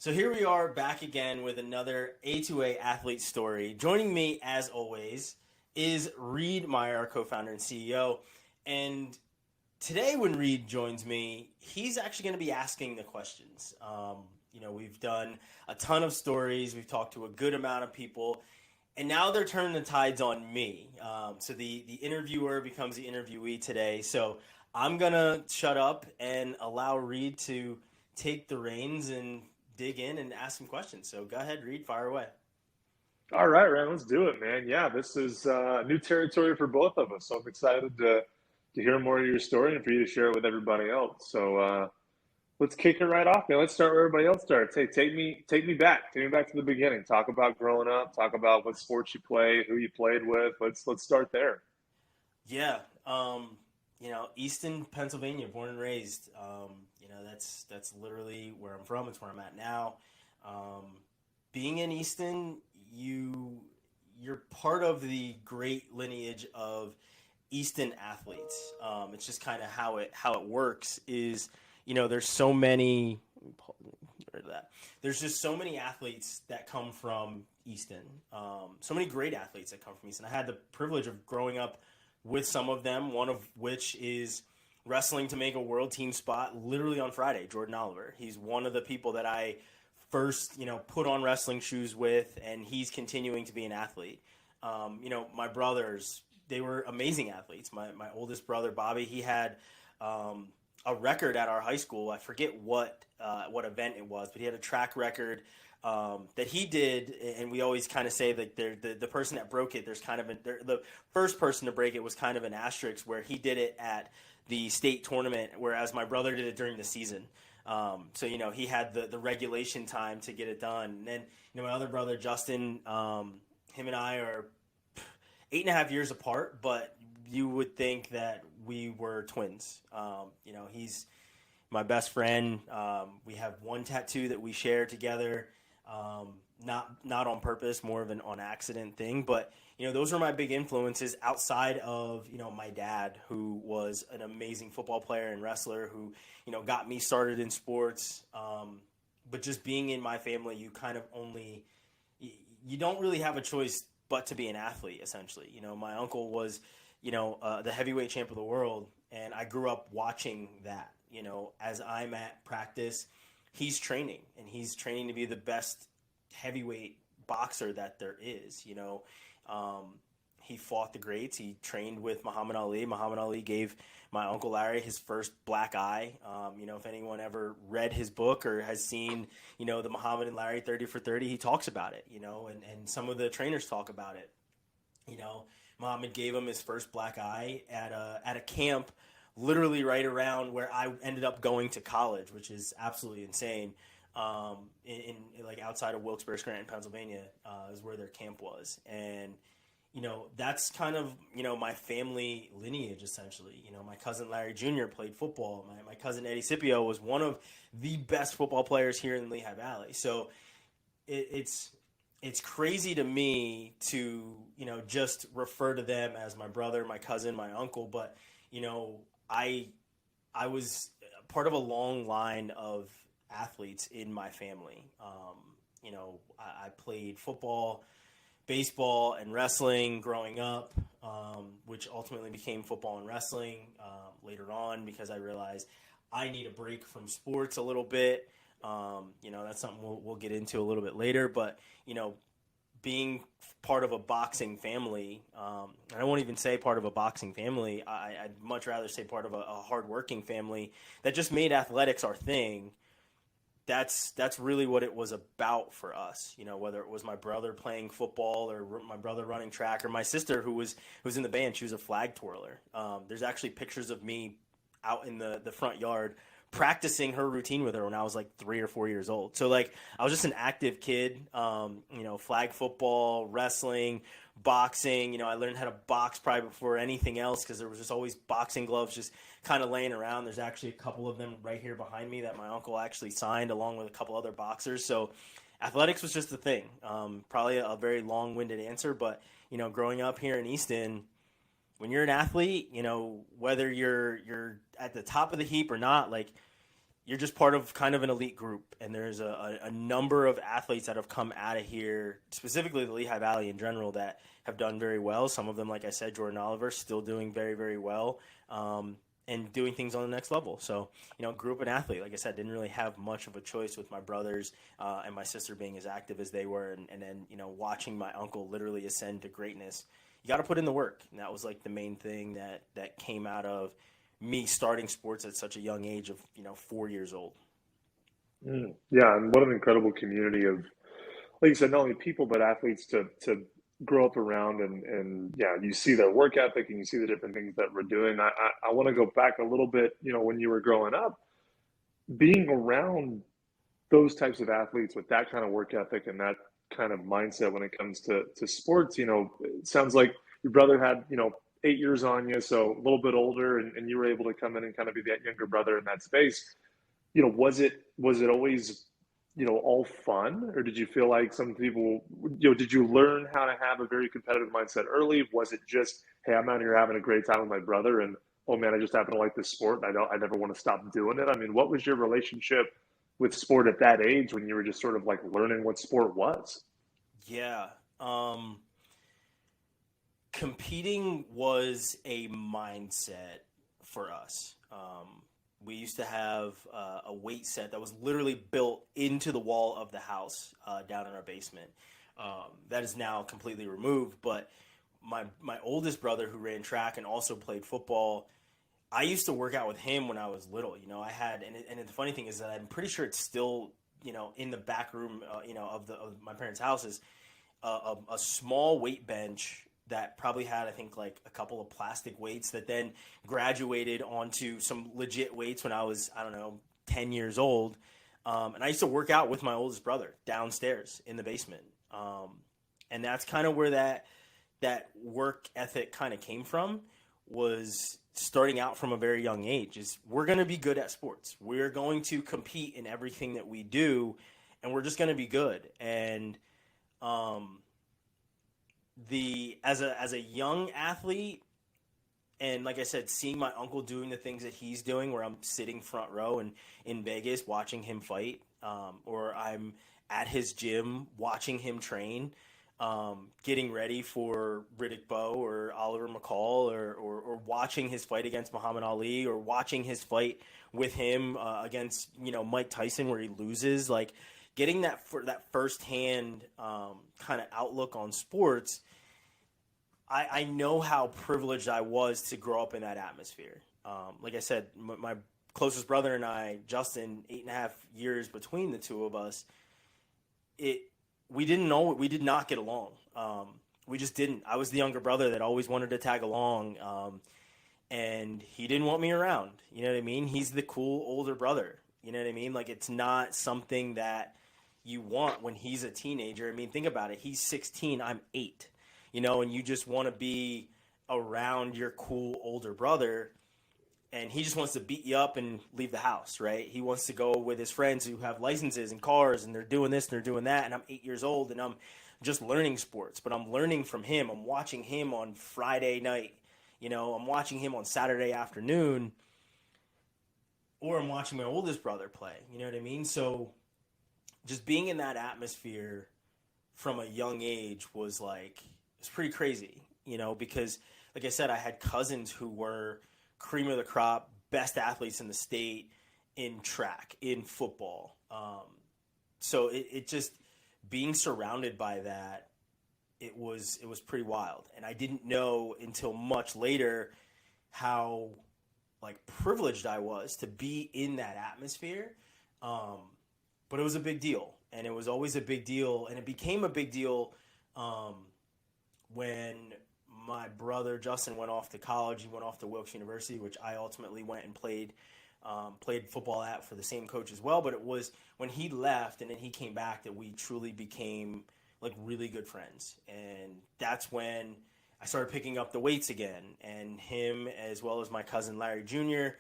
So here we are back again with another A2A athlete story. Joining me, as always, is Reid Meyer, our co-founder and CEO. And today when Reid joins me, he's actually going to be asking the questions. We've done a ton of stories. We've talked to a good amount of people. And now they're turning the tides on me. So the interviewer becomes the interviewee today. So I'm going to shut up and allow Reid to take the reins and dig in and ask some questions. So go ahead, Reid, fire away. All right, Ryan, let's do it, man. Yeah, this is new territory for both of us. So I'm excited to hear more of your story and for you to share it with everybody else. So let's kick it right off, man. Let's start where everybody else started. Take me back to the beginning. Talk about growing up. Talk about what sports you played, who you played with. Let's start there. Yeah, Easton, Pennsylvania, born and raised. That's literally where I'm from. It's where I'm at now. Um, Being in Easton, you're part of the great lineage of Easton athletes. It's just kind of how it works. There's so many. Get rid of that. There's just so many athletes that come from Easton. So many great athletes that come from Easton. I had the privilege of growing up with some of them. One of which is wrestling to make a world team spot literally on Friday. Jordan Oliver. He's one of the people that I first, put on wrestling shoes with, and he's continuing to be an athlete. My brothers, they were amazing athletes. My oldest brother, Bobby, he had a record at our high school. I forget what event it was, but he had a track record that he did, and we always kind of say that the person that broke it, there's kind of the first person to break it was kind of an asterisk where he did it at the state tournament, whereas my brother did it during the season. He had the regulation time to get it done. And then, my other brother, Justin, him and I are 8.5 years apart, but you would think that we were twins. He's my best friend. We have one tattoo that we share together, not on purpose, more of an on accident thing. But those are my big influences outside of my dad, who was an amazing football player and wrestler, who got me started in sports. But just being in my family, you don't really have a choice but to be an athlete. Essentially, my uncle was the heavyweight champ of the world, and I grew up watching that. As I'm at practice, he's training, and he's training to be the best heavyweight boxer that there is. He fought the greats. He trained with Muhammad Ali. Muhammad Ali gave my uncle Larry his first black eye. If anyone ever read his book or has seen, the Muhammad and Larry 30 for 30, he talks about it, and some of the trainers talk about it. Muhammad gave him his first black eye at a camp literally right around where I ended up going to college, which is absolutely insane. In like outside of Wilkes-Barre, Scranton, Pennsylvania, is where their camp was. And that's kind of my family lineage, essentially. My cousin Larry Jr. played football. My cousin Eddie Scipio was one of the best football players here in the Lehigh Valley. So it's crazy to me to just refer to them as my brother, my cousin, my uncle. But I was part of a long line of athletes in my family. I played football, baseball, and wrestling growing up, which ultimately became football and wrestling later on, because I realized I need a break from sports a little bit. That's something we'll get into a little bit later. But being part of a boxing family, I won't even say part of a boxing family. I'd much rather say part of a hardworking family that just made athletics our thing. That's really what it was about for us. Whether it was my brother playing football or my brother running track, or my sister who was in the band. She was a flag twirler. There's actually pictures of me out in the front yard practicing her routine with her when I was like 3 or 4 years old. So like I was just an active kid. Flag football, wrestling, boxing. I learned how to box probably before anything else, because there was just always boxing gloves just kind of laying around. There's actually a couple of them right here behind me that my uncle actually signed, along with a couple other boxers. So athletics was just the thing. Probably a very long-winded answer, but growing up here in Easton, when you're an athlete, whether you're at the top of the heap or not, like you're just part of kind of an elite group, and there's a number of athletes that have come out of here, specifically the Lehigh Valley in general, that have done very well. Some of them, like I said, Jordan Oliver, still doing very, very well, and doing things on the next level. So, grew up an athlete. Like I said, didn't really have much of a choice with my brothers and my sister being as active as they were, and then, watching my uncle literally ascend to greatness. You got to put in the work, and that was like the main thing that came out of me starting sports at such a young age of 4 years old. Yeah, and what an incredible community of, like you said, not only people but athletes to grow up around, and yeah, you see their work ethic and you see the different things that we're doing. I want to go back a little bit, when you were growing up, being around those types of athletes with that kind of work ethic and that kind of mindset when it comes to sports. It sounds like your brother had 8 years on you, so a little bit older, and you were able to come in and kind of be that younger brother in that space. Was it always all fun, or did you feel like some people, did you learn how to have a very competitive mindset early? Was it just, hey, I'm out here having a great time with my brother, and oh man, I just happen to like this sport, and I never want to stop doing it? I mean, what was your relationship with sport at that age when you were just sort of like learning what sport was? Yeah. Competing was a mindset for us. We used to have a weight set that was literally built into the wall of the house down in our basement. That is now completely removed, but my oldest brother, who ran track and also played football, I used to work out with him when I was little. I had, and the funny thing is that I'm pretty sure it's still, in the back room, of my parents' houses, a small weight bench that probably had, I think, like a couple of plastic weights that then graduated onto some legit weights when I was, I don't know, 10 years old. And I used to work out with my oldest brother downstairs in the basement. And that's kind of where that work ethic kind of came from, was starting out from a very young age. Is we're going to be good at sports. We're going to compete in everything that we do, and we're just going to be good. And as a young athlete, and like I said, seeing my uncle doing the things that he's doing, where I'm sitting front row and in Vegas watching him fight, or I'm at his gym watching him train, getting ready for Riddick Bowe or Oliver McCall, or watching his fight against Muhammad Ali, or watching his fight with him against Mike Tyson, where he loses. Like, getting that firsthand kind of outlook on sports, I know how privileged I was to grow up in that atmosphere. Like I said, my closest brother and I, Justin, 8.5 years between the two of us, we did not get along. We just didn't. I was the younger brother that always wanted to tag along, and he didn't want me around. You know what I mean? He's the cool older brother. You know what I mean? Like, it's not something that you want when he's a teenager. I mean, think about it. He's 16, I'm 8. And you just want to be around your cool older brother, and he just wants to beat you up and leave the house, right? He wants to go with his friends who have licenses and cars, and they're doing this and they're doing that, and I'm 8 years old, and I'm just learning sports, but I'm learning from him. I'm watching him on Friday night, I'm watching him on Saturday afternoon, or I'm watching my oldest brother play, you know what I mean? So just being in that atmosphere from a young age was like, it's pretty crazy, because like I said, I had cousins who were cream of the crop, best athletes in the state in track, in football. So it just, being surrounded by that, it was pretty wild. And I didn't know until much later how like privileged I was to be in that atmosphere. But it was a big deal, and it was always a big deal, and it became a big deal when my brother Justin went off to college. He went off to Wilkes University, which I ultimately went and played football at for the same coach as well. But it was when he left and then he came back that we truly became like really good friends. And that's when I started picking up the weights again. And him, as well as my cousin Larry Jr.,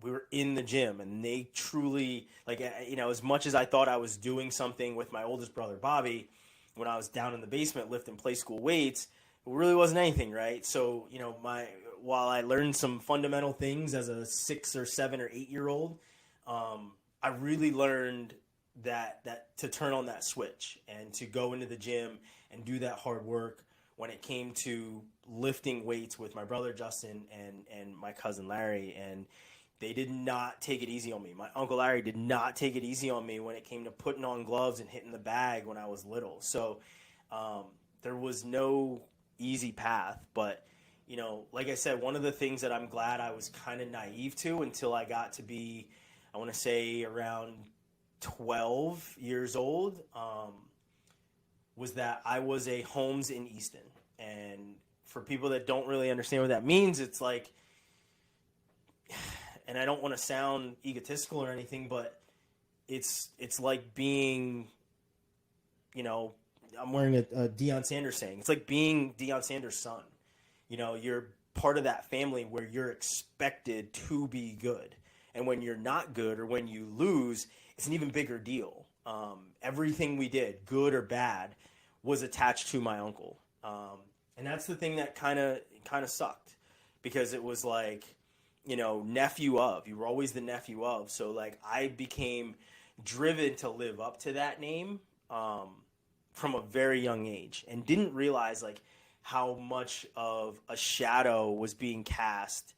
we were in the gym, and they truly, like, as much as I thought I was doing something with my oldest brother Bobby, when I was down in the basement lifting play school weights, it really wasn't anything, right? So, while I learned some fundamental things as a 6 or 7 or 8 year old, I really learned that to turn on that switch and to go into the gym and do that hard work when it came to lifting weights with my brother Justin and my cousin Larry. And they did not take it easy on me. My uncle Larry did not take it easy on me when it came to putting on gloves and hitting the bag when I was little. So there was no easy path. But, you know, like I said, one of the things that I'm glad I was kind of naive to until I got to be, I want to say around 12 years old, was that I was a Holmes in Easton. And for people that don't really understand what that means, it's like, and I don't want to sound egotistical or anything, but it's like being, you know, I'm wearing a Deion Sanders saying. It's like being Deion Sanders' son. You know, you're part of that family where you're expected to be good. And when you're not good or when you lose, it's an even bigger deal. Everything we did, good or bad, was attached to my uncle. And that's the thing that kind of sucked, because it was like, you know, nephew of. You were always the nephew of. So, like, I became driven to live up to that name from a very young age, and didn't realize, like, how much of a shadow was being cast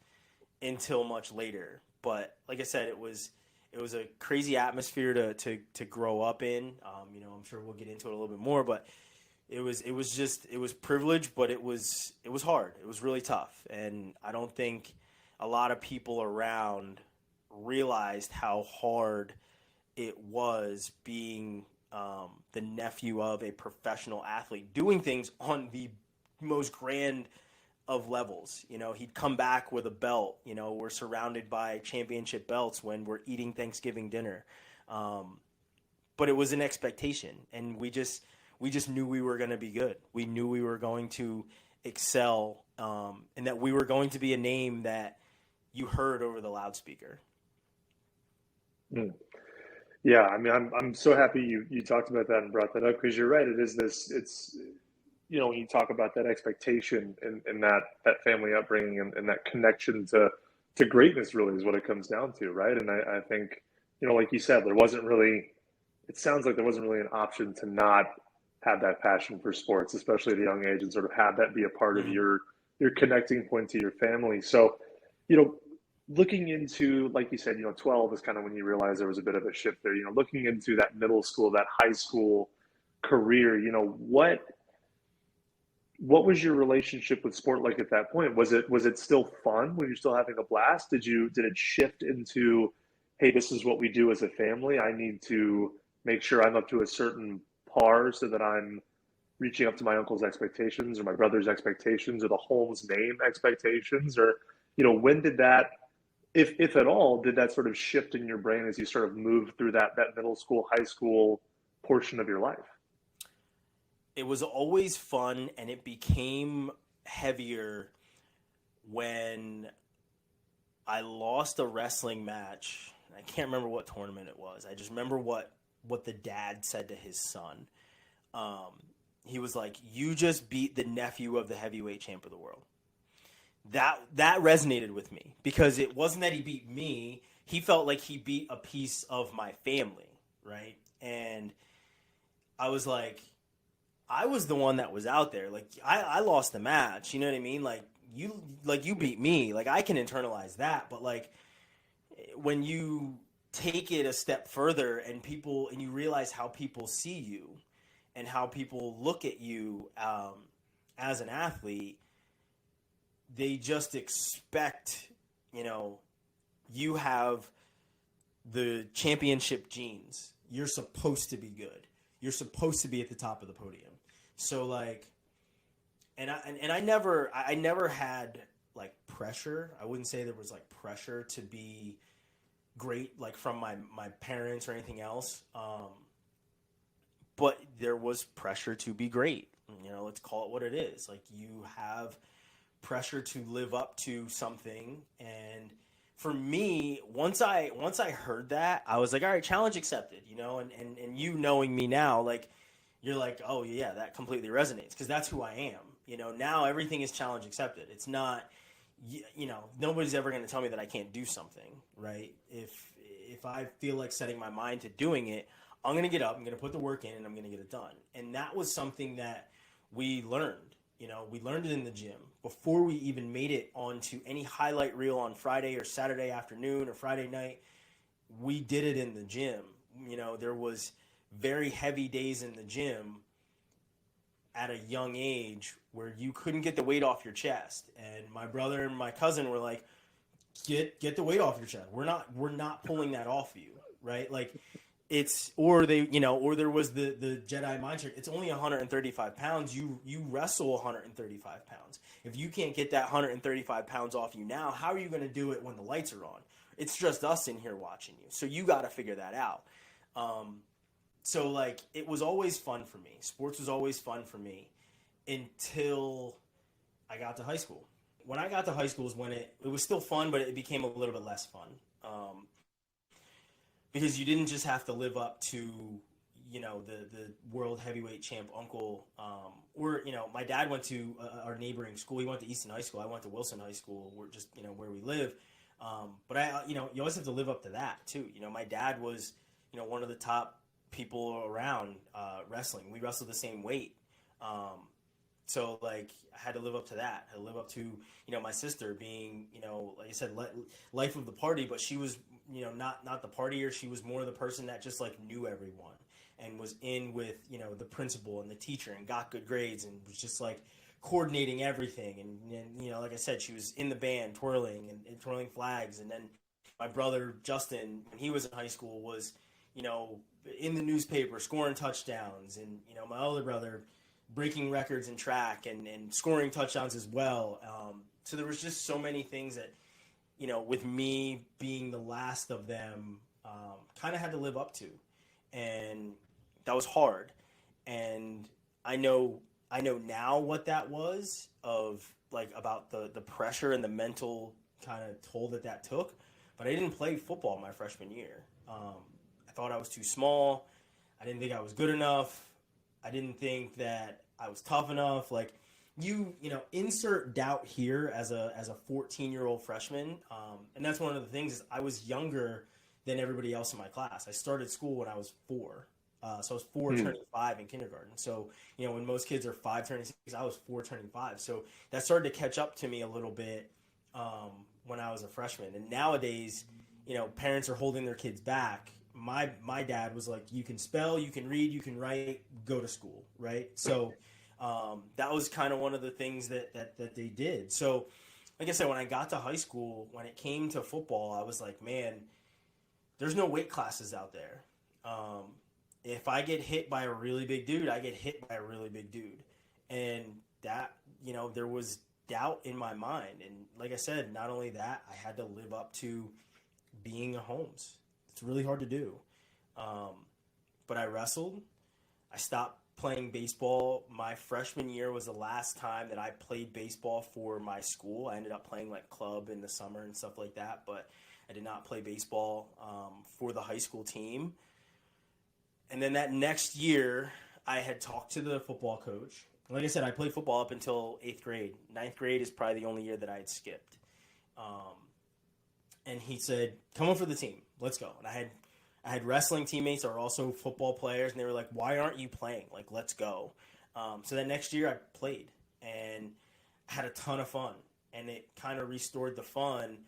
until much later. But like I said, it was a crazy atmosphere to grow up in. You know, I'm sure we'll get into it a little bit more, but it was privilege, but it was hard. It was really tough, and I don't think a lot of people around realized how hard it was being the nephew of a professional athlete, doing things on the most grand of levels. You know, he'd come back with a belt. You know, we're surrounded by championship belts when we're eating Thanksgiving dinner. But it was an expectation, and we just knew we were going to be good. We knew we were going to excel, and that we were going to be a name that you heard over the loudspeaker. Mm. Yeah, I mean, I'm so happy you talked about that and brought that up, because you're right. It is this. It's, you know, when you talk about that expectation and that family upbringing and that connection to greatness, really is what it comes down to, right? And I think, you know, like you said, it sounds like there wasn't really an option to not have that passion for sports, especially at a young age, and sort of have that be a part of your connecting point to your family. So, you know, looking into, like you said, you know, 12 is kind of when you realize there was a bit of a shift there. You know, looking into that middle school, that high school career, you know, what was your relationship with sport like at that point? Was it still fun? Were you still having a blast? Did it shift into, hey, this is what we do as a family. I need to make sure I'm up to a certain par so that I'm reaching up to my uncle's expectations or my brother's expectations or the Holmes name expectations? Or, you know, when did that, if at all, did that sort of shift in your brain as you sort of moved through that middle school, high school portion of your life? It was always fun, and it became heavier when I lost a wrestling match. I can't remember what tournament it was. I just remember what the dad said to his son. He was like, "You just beat the nephew of the heavyweight champ of the world." That resonated with me, because it wasn't that he beat me. He felt like he beat a piece of my family, right? And I was like, I was the one that was out there. Like, I lost the match. You know what I mean? Like you beat me. Like, I can internalize that. But like, when you take it a step further and you realize how people see you and how people look at you as an athlete, they just expect, you know, you have the championship genes. You're supposed to be good. You're supposed to be at the top of the podium. So like, and I never had like pressure. I wouldn't say there was like pressure to be great, like from my parents or anything else. But there was pressure to be great. You know, let's call it what it is. Like, you have pressure to live up to something. And for me, once I heard that, I was like, all right, challenge accepted, you know, and you knowing me now, like, you're like, oh yeah, that completely resonates, because that's who I am. You know, now everything is challenge accepted. It's not, you know, nobody's ever going to tell me that I can't do something, right? if I feel like setting my mind to doing it, I'm going to get up, I'm going to put the work in, and I'm going to get it done. And that was something that we learned. We learned it in the gym before we even made it onto any highlight reel on Friday or Saturday afternoon or Friday night. We did it in the gym. There was very heavy days in the gym at a young age where you couldn't get the weight off your chest. And my brother and my cousin were like, get the weight off your chest. We're not pulling that off you, right? Like or there was the Jedi mind trick. It's only 135 pounds. You wrestle 135 pounds. If you can't get that 135 pounds off you now, how are you going to do it when the lights are on? It's just us in here watching you. So you got to figure that out. So like it was always fun for me. Sports was always fun for me until I got to high school. When I got to high school is when it was still fun, but it became a little bit less fun. Because you didn't just have to live up to, the world heavyweight champ uncle. My dad went to our neighboring school. He went to Easton High School. I went to Wilson High School, where we live. But you always have to live up to that too. My dad was, one of the top people around wrestling. We wrestled the same weight. So like I had to live up to that. I had to live up to, my sister being, like I said, life of the party, but she was, not the partier. She was more the person that just like knew everyone and was in with, the principal and the teacher and got good grades and was just like coordinating everything. And like I said, she was in the band twirling and twirling flags. And then my brother, Justin, when he was in high school was, in the newspaper scoring touchdowns. And, my older brother breaking records in track and scoring touchdowns as well. So there was just so many things that, with me being the last of them, kind of had to live up to. And that was hard. And I know now what that was about the pressure and the mental kind of toll that took. But I didn't play football my freshman year. I thought I was too small. I didn't think I was good enough. I didn't think that I was tough enough. Like insert doubt here as a 14-year-old freshman. And that's one of the things is I was younger than everybody else in my class. I started school when I was 4. So I was 4 turning 5 in kindergarten. So, when most kids are 5 turning 6, I was 4 turning 5. So that started to catch up to me a little bit when I was a freshman. And nowadays, parents are holding their kids back. My dad was like, you can spell, you can read, you can write, go to school, right? So that was kind of one of the things that they did. So, like I said, when I got to high school, when it came to football, I was like, man, there's no weight classes out there. If I get hit by a really big dude, I get hit by a really big dude. And that, there was doubt in my mind. And like I said, not only that, I had to live up to being a Holmes. It's really hard to do. But I wrestled. I stopped playing baseball. My freshman year was the last time that I played baseball for my school. I ended up playing like club in the summer and stuff like that, but I did not play baseball for the high school team. And then that next year, I had talked to the football coach. Like I said, I played football up until 8th grade. 9th grade is probably the only year that I had skipped. And he said, come on for the team. Let's go. And I had wrestling teammates that were also football players, and they were like, why aren't you playing? Like, let's go. So that next year I played and had a ton of fun. And it kind of restored the fun,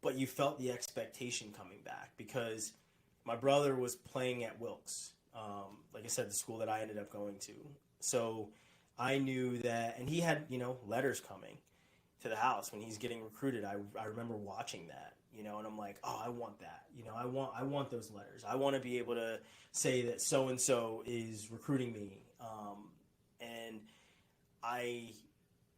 but you felt the expectation coming back because my brother was playing at Wilkes. Like I said, the school that I ended up going to. So I knew that, and he had, letters coming to the house when he's getting recruited. I remember watching that. And I'm like, oh, I want that. I want those letters. I want to be able to say that so-and-so is recruiting me. And I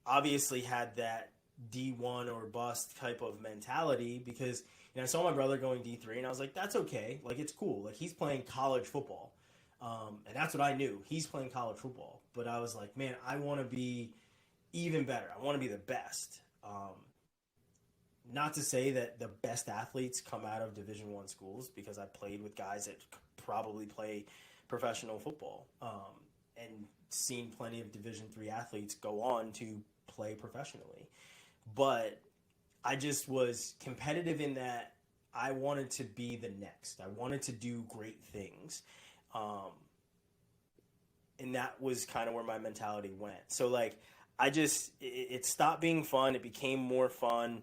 obviously had that D1 or bust type of mentality because, I saw my brother going D3 and I was like, that's okay. Like, it's cool. Like, he's playing college football. And that's what I knew. He's playing college football. But I was like, man, I want to be even better. I want to be the best. Not to say that the best athletes come out of Division I schools because I played with guys that probably play professional football and seen plenty of Division III athletes go on to play professionally. But I just was competitive in that I wanted to be the next. I wanted to do great things. And that was kind of where my mentality went. So like, it stopped being fun. It became more fun.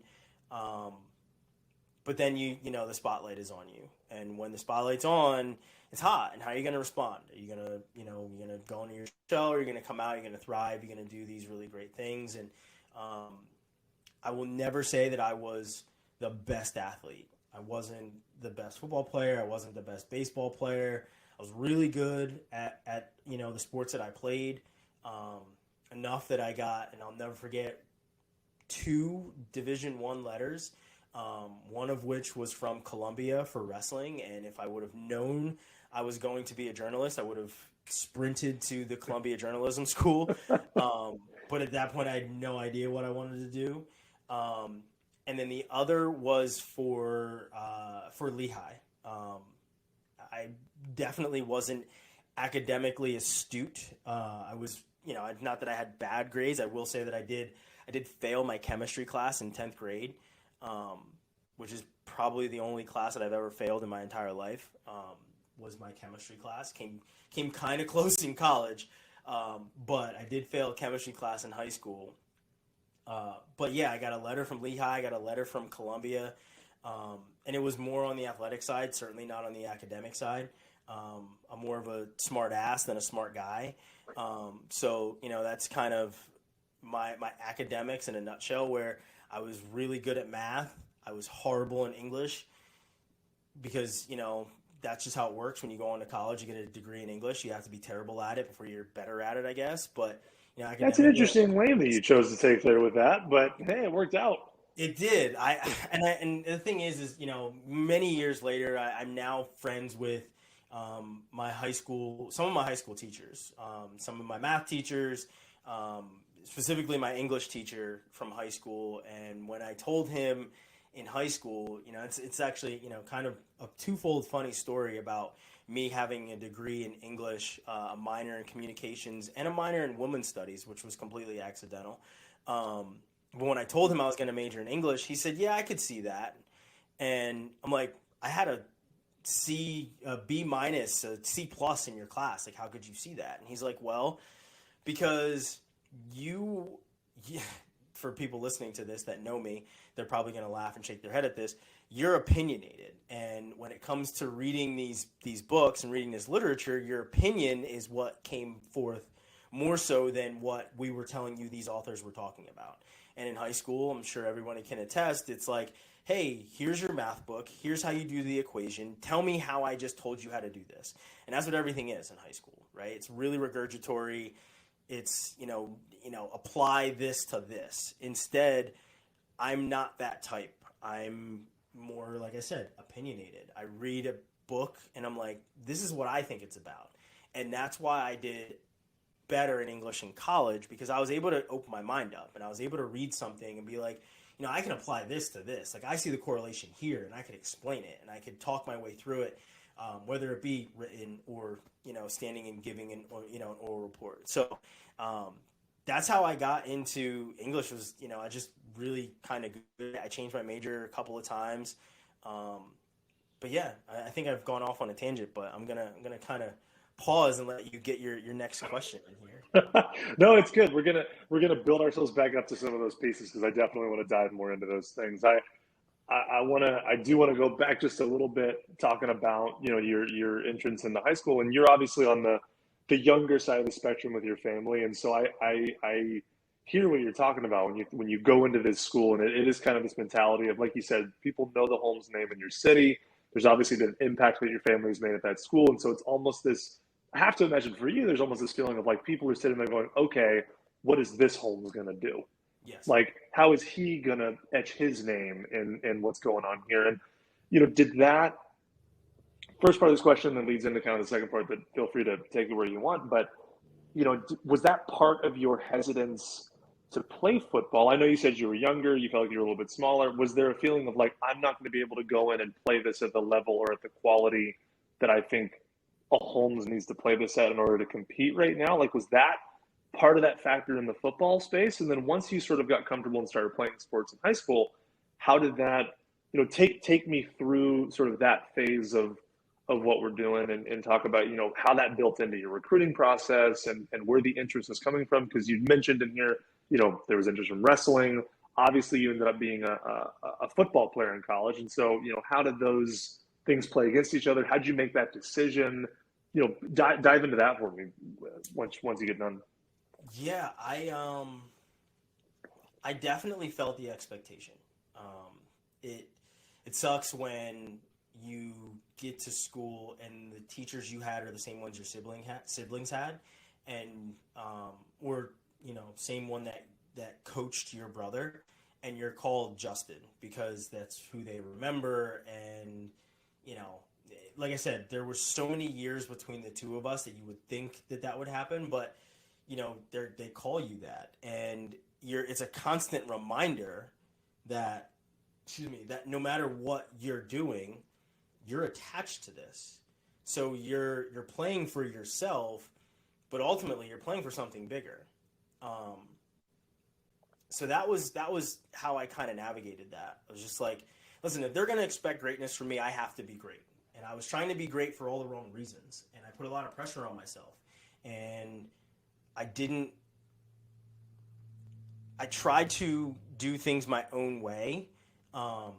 But then the spotlight is on you. And when the spotlight's on, it's hot. And how are you going to respond? Are you going to, you're going to go into your shell, or you're going to come out, you're going to thrive, you're going to do these really great things. And I will never say that I was the best athlete. I wasn't the best football player. I wasn't the best baseball player. I was really good at the sports that I played, enough that I got, and I'll never forget, 2 Division I letters, one of which was from Columbia for wrestling. And if I would have known I was going to be a journalist, I would have sprinted to the Columbia Journalism School. But at that point, I had no idea what I wanted to do. And then the other was for Lehigh. I definitely wasn't academically astute. I was, not that I had bad grades. I will say that I did fail my chemistry class in 10th grade, which is probably the only class that I've ever failed in my entire life, was my chemistry class. Came kind of close in college, but I did fail a chemistry class in high school. But yeah, I got a letter from Lehigh, I got a letter from Columbia, and it was more on the athletic side, certainly not on the academic side. I'm more of a smart ass than a smart guy. So, that's kind of my academics in a nutshell, where I was really good at math. I was horrible in English because, that's just how it works. When you go on to college, you get a degree in English. You have to be terrible at it before you're better at it, I guess. But, That's an interesting lane that you chose to take there with that, but hey, it worked out. It did. And the thing is, many years later, I'm now friends with some of my high school teachers, some of my math teachers, specifically my English teacher from high school. And when I told him in high school, it's actually, kind of a twofold funny story about me having a degree in English, a minor in communications, and a minor in women's studies, which was completely accidental. But when I told him I was going to major in English, he said, yeah, I could see that. And I'm like, I had a B minus, a C plus in your class. Like, how could you see that? And he's like, well, because for people listening to this that know me, they're probably going to laugh and shake their head at this. You're opinionated. And when it comes to reading these books and reading this literature, your opinion is what came forth more so than what we were telling you these authors were talking about. And in high school, I'm sure everybody can attest, it's like, hey, here's your math book. Here's how you do the equation. Tell me how I just told you how to do this. And that's what everything is in high school, right? It's really regurgitory. It's, apply this to this. Instead, I'm not that type. I'm more, like I said, opinionated. I read a book and I'm like, this is what I think it's about. And that's why I did better in English in college, because I was able to open my mind up and I was able to read something and be like, I can apply this to this. Like, I see the correlation here and I could explain it and I could talk my way through it, whether it be written or, standing and giving an oral report. So that's how I got into English. Was, I just really kind of good. I changed my major a couple of times. But yeah, I think I've gone off on a tangent, but I'm gonna kind of pause and let you get your next question in here. No, it's good. We're gonna build ourselves back up to some of those pieces, because I definitely want to dive more into those things. I do want to go back just a little bit, talking about your entrance into high school, and you're obviously on the younger side of the spectrum with your family, and so I hear what you're talking about when you go into this school, and it is kind of this mentality of, like you said, people know the Holmes name in your city. There's obviously been impact that your family's made at that school, and so it's almost this. I have to imagine for you, there's almost this feeling of like people are sitting there going, okay, what is this Holmes going to do? Yes. Like, how is he going to etch his name in what's going on here? And, did that first part of this question that leads into kind of the second part, but feel free to take it where you want. But, was that part of your hesitance to play football? I know you said you were younger, you felt like you were a little bit smaller. Was there a feeling of like, I'm not going to be able to go in and play this at the level or at the quality that I think a Holmes needs to play this at in order to compete right now? Like, was that part of that factor in the football space? And then once you sort of got comfortable and started playing sports in high school, how did that take me through sort of that phase of what we're doing, and talk about, how that built into your recruiting process, and where the interest is coming from. Because you mentioned in here, there was interest from wrestling. Obviously, you ended up being a football player in college. And so, how did those things play against each other? How did you make that decision? Dive into that for me once you get done. Yeah, I definitely felt the expectation. It it sucks when you get to school and the teachers you had are the same ones your siblings had, and or same one that coached your brother, and you're called Justin because that's who they remember. And you know, like I said, there were so many years between the two of us that you would think that would happen, but they call you that, and it's a constant reminder that, excuse me, that no matter what you're doing, you're attached to this. So you're playing for yourself, but ultimately you're playing for something bigger. Um, so that was how I kind of navigated that. I was just like, listen, if they're gonna expect greatness from me, I have to be great. And I was trying to be great for all the wrong reasons, and I put a lot of pressure on myself. And I didn't. I tried to do things my own way, um,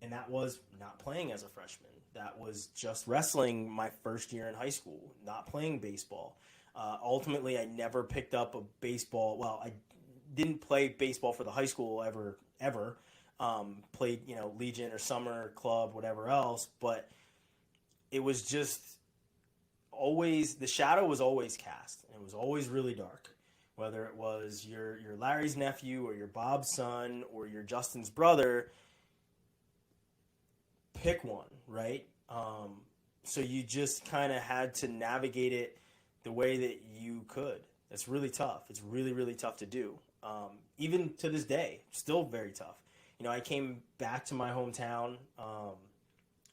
and that was not playing as a freshman. That was just wrestling my first year in high school, not playing baseball. Ultimately, I never picked up a baseball. Well, I didn't play baseball for the high school ever. Played Legion or summer club, whatever else. But it was just always, the shadow was always cast, and it was always really dark. Whether it was your Larry's nephew or your Bob's son or your Justin's brother, pick one, right? So you just kind of had to navigate it the way that you could. It's really tough. It's really, really tough to do. Even to this day, still very tough. I came back to my hometown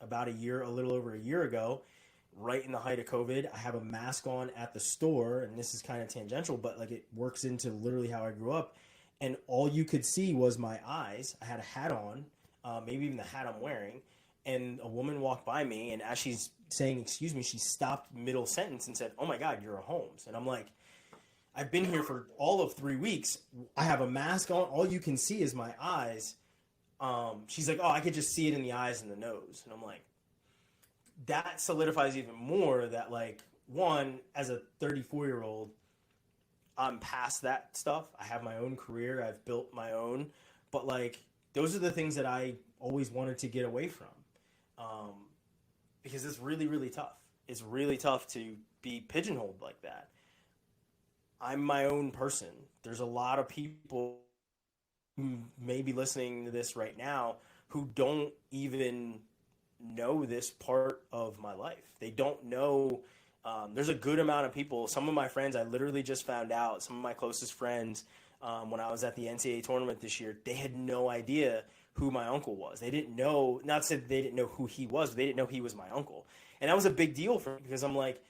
about a little over a year ago, right in the height of COVID. I have a mask on at the store, and this is kind of tangential, but like it works into literally how I grew up. And all you could see was my eyes. I had a hat on, maybe even the hat I'm wearing. And a woman walked by me, and as she's saying, "Excuse me," she stopped middle sentence and said, "Oh my God, you're a Holmes." And I'm like, I've been here for all of 3 weeks. I have a mask on. All you can see is my eyes. She's like, "Oh, I could just see it in the eyes and the nose." And I'm like, that solidifies even more that, like, one, as a 34-year-old, I'm past that stuff. I have my own career. I've built my own. But, like, those are the things that I always wanted to get away from. Um, because it's really, really tough. It's really tough to be pigeonholed like that. I'm my own person. There's a lot of people who may be listening to this right now who don't even know this part of my life. They don't know. There's a good amount of people. Some of my friends, I literally just found out, some of my closest friends, when I was at the NCAA tournament this year, they had no idea who my uncle was. They didn't know, not to say they didn't know who he was, but they didn't know he was my uncle. And that was a big deal for me because I'm like,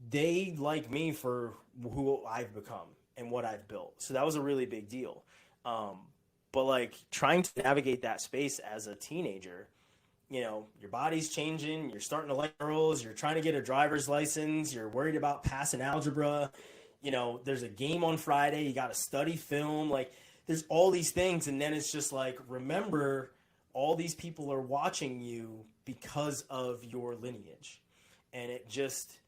they like me for who I've become and what I've built. So that was a really big deal. But like trying to navigate that space as a teenager, your body's changing, you're starting to like girls, you're trying to get a driver's license, you're worried about passing algebra, there's a game on Friday, you got to study film, like there's all these things. And then it's just like, remember, all these people are watching you because of your lineage. And it just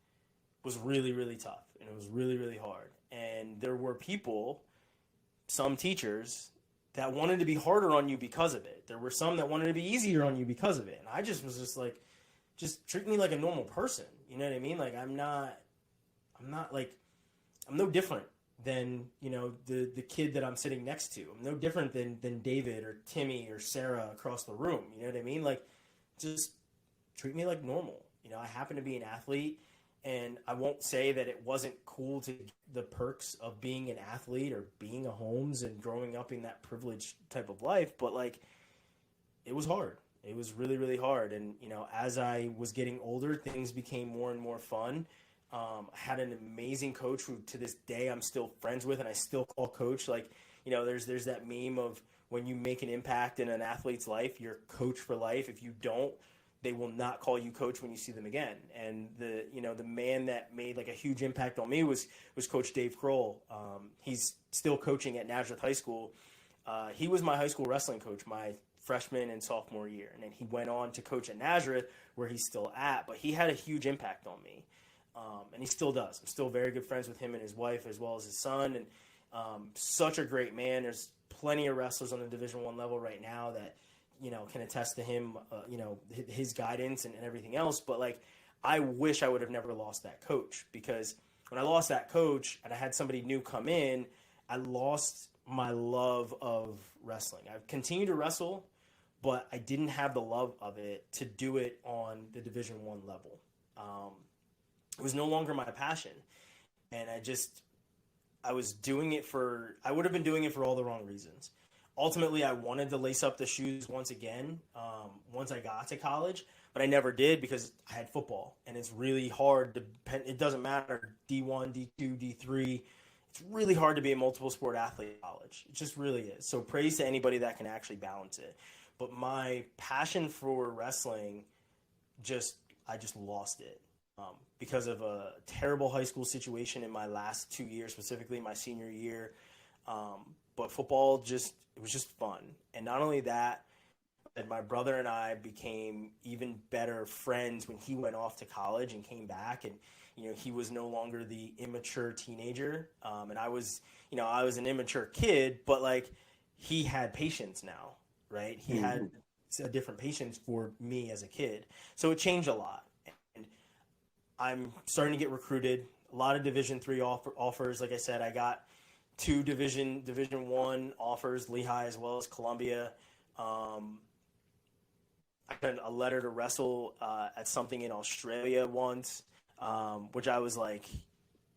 was really, really tough. And it was really, really hard. And there were people, some teachers, that wanted to be harder on you because of it. There were some that wanted to be easier on you because of it. And I just was just like, just treat me like a normal person. You know what I mean? Like I'm no different than, the kid that I'm sitting next to. I'm no different than David or Timmy or Sarah across the room. You know what I mean? Like just treat me like normal. I happen to be an athlete. And I won't say that it wasn't cool to get the perks of being an athlete or being a Holmes and growing up in that privileged type of life, but like it was hard. It was really, really hard. And, as I was getting older, things became more and more fun. I had an amazing coach who to this day I'm still friends with and I still call coach. Like, there's that meme of when you make an impact in an athlete's life, you're coach for life. If you don't, they will not call you coach when you see them again. And the man that made like a huge impact on me was Coach Dave Kroll. He's still coaching at Nazareth High School. He was my high school wrestling coach my freshman and sophomore year, and then he went on to coach at Nazareth, where he's still at. But he had a huge impact on me, and he still does. I'm still very good friends with him and his wife, as well as his son, and such a great man. There's plenty of wrestlers on the Division I level right now that can attest to him, his guidance and everything else. But like, I wish I would have never lost that coach, because when I lost that coach and I had somebody new come in, I lost my love of wrestling. I've continued to wrestle, but I didn't have the love of it to do it on the Division I level. It was no longer my passion. And I would have been doing it for all the wrong reasons. Ultimately, I wanted to lace up the shoes once again, once I got to college, but I never did, because I had football, and it's really hard it doesn't matter, D1, D2, D3. It's really hard to be a multiple sport athlete in college. It just really is. So praise to anybody that can actually balance it. But my passion for wrestling, I just lost it because of a terrible high school situation in my last 2 years, specifically my senior year. But football it was just fun. And not only that, and my brother and I became even better friends when he went off to college and came back, and he was no longer the immature teenager, and I was an immature kid, but like, he had patience now, right? He had a different patience for me as a kid, so it changed a lot. And I'm starting to get recruited. A lot of Division III offers. Like I said, I got 2 Division I offers, Lehigh as well as Columbia. I got a letter to wrestle at something in Australia once, which I was like,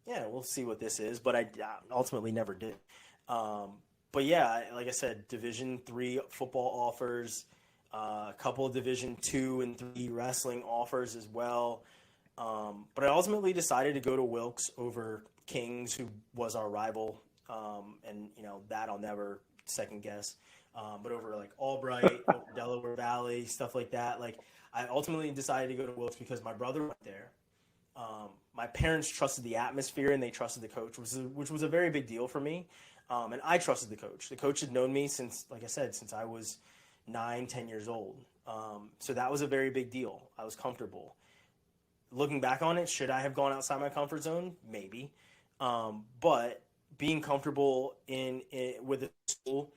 yeah, we'll see what this is. But I ultimately never did. But yeah, like I said, Division III football offers, a couple of Division II and III wrestling offers as well. But I ultimately decided to go to Wilkes over Kings, who was our rival. And that I'll never second guess. But over like Albright, over Delaware Valley, stuff like that. Like, I ultimately decided to go to Wilkes because my brother went there. My parents trusted the atmosphere, and they trusted the coach, which was a very big deal for me. And I trusted the coach. The coach had known me since, like I said, since I was 9-10 years old. So that was a very big deal. I was comfortable. Looking back on it, should I have gone outside my comfort zone? Maybe. But being comfortable with a school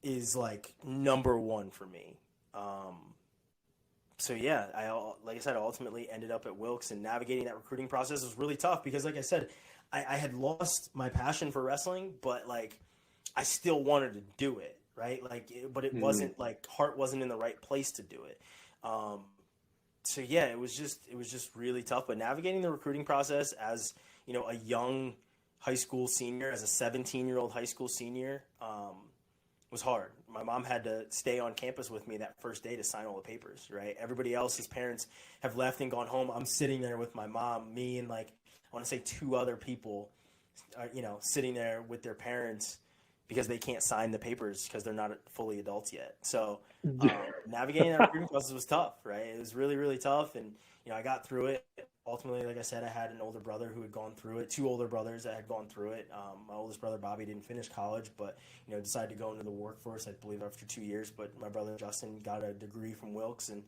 is like number one for me. So yeah, like I said, I ultimately ended up at Wilkes, and navigating that recruiting process was really tough because, like I said, I had lost my passion for wrestling, but like, I still wanted to do it, right? Like, but it wasn't like, heart wasn't in the right place to do it. So yeah, it was just really tough. But navigating the recruiting process as a young high school senior, as a 17-year-old high school senior, was hard. My mom had to stay on campus with me that first day to sign all the papers, right? Everybody else's parents have left and gone home. I'm sitting there with my mom, me and like, I want to say 2 other people, sitting there with their parents because they can't sign the papers because they're not fully adults yet. So navigating that recruiting process was tough, right? It was really, really tough. And, I got through it. Ultimately, like I said, I had an older brother who had gone through it, 2 older brothers that had gone through it. My oldest brother, Bobby, didn't finish college, but, decided to go into the workforce, I believe, after 2 years. But my brother, Justin, got a degree from Wilkes, and,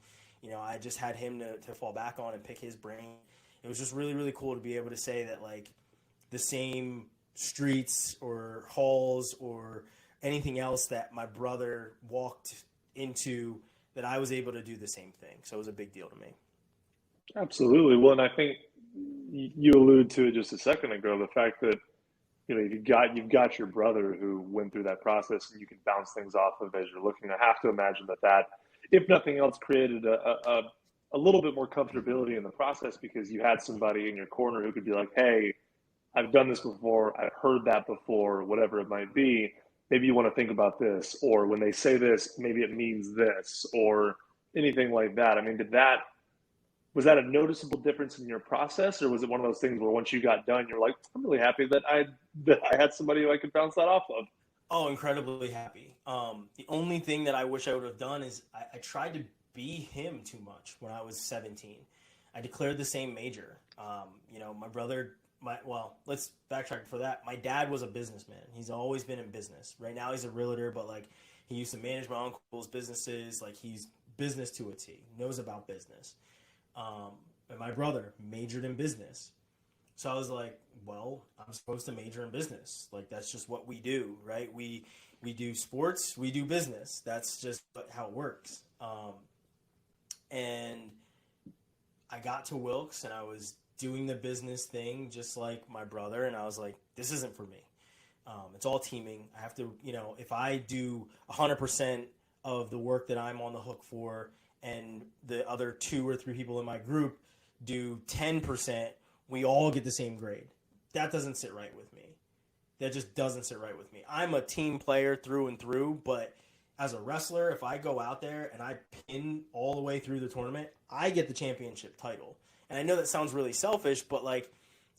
I just had him to fall back on and pick his brain. It was just really, really cool to be able to say that, like, the same streets or halls or anything else that my brother walked into, that I was able to do the same thing. So it was a big deal to me. Absolutely. Well, and I think you alluded to it just a second ago, the fact that you've got your brother who went through that process, and you can bounce things off of as you're looking. I have to imagine that if nothing else, created a little bit more comfortability in the process, because you had somebody in your corner who could be like, hey, I've done this before, I've heard that before, whatever it might be. Maybe you want to think about this, or when they say this, maybe it means this, or anything like that. I mean, was that a noticeable difference in your process, or was it one of those things where once you got done, you're like, I'm really happy that I had somebody who I could bounce that off of? Oh, incredibly happy. The only thing that I wish I would have done is I tried to be him too much when I was 17. I declared the same major. My brother, let's backtrack for that. My dad was a businessman. He's always been in business. Right now he's a realtor, but like he used to manage my uncle's businesses. Like he's business to a T, knows about business. Um, and my brother majored in business. So I was like, well, I'm supposed to major in business. Like that's just what we do, right? We do sports, we do business. That's just how it works. And I got to Wilkes and I was doing the business thing just like my brother, and I was like, this isn't for me. It's all teaming. I have to, if I do 100% of the work that I'm on the hook for, and the other two or three people in my group do 10%, we all get the same grade. That doesn't sit right with me. That just doesn't sit right with me. I'm a team player through and through, but as a wrestler, if I go out there and I pin all the way through the tournament, I get the championship title. And I know that sounds really selfish, but like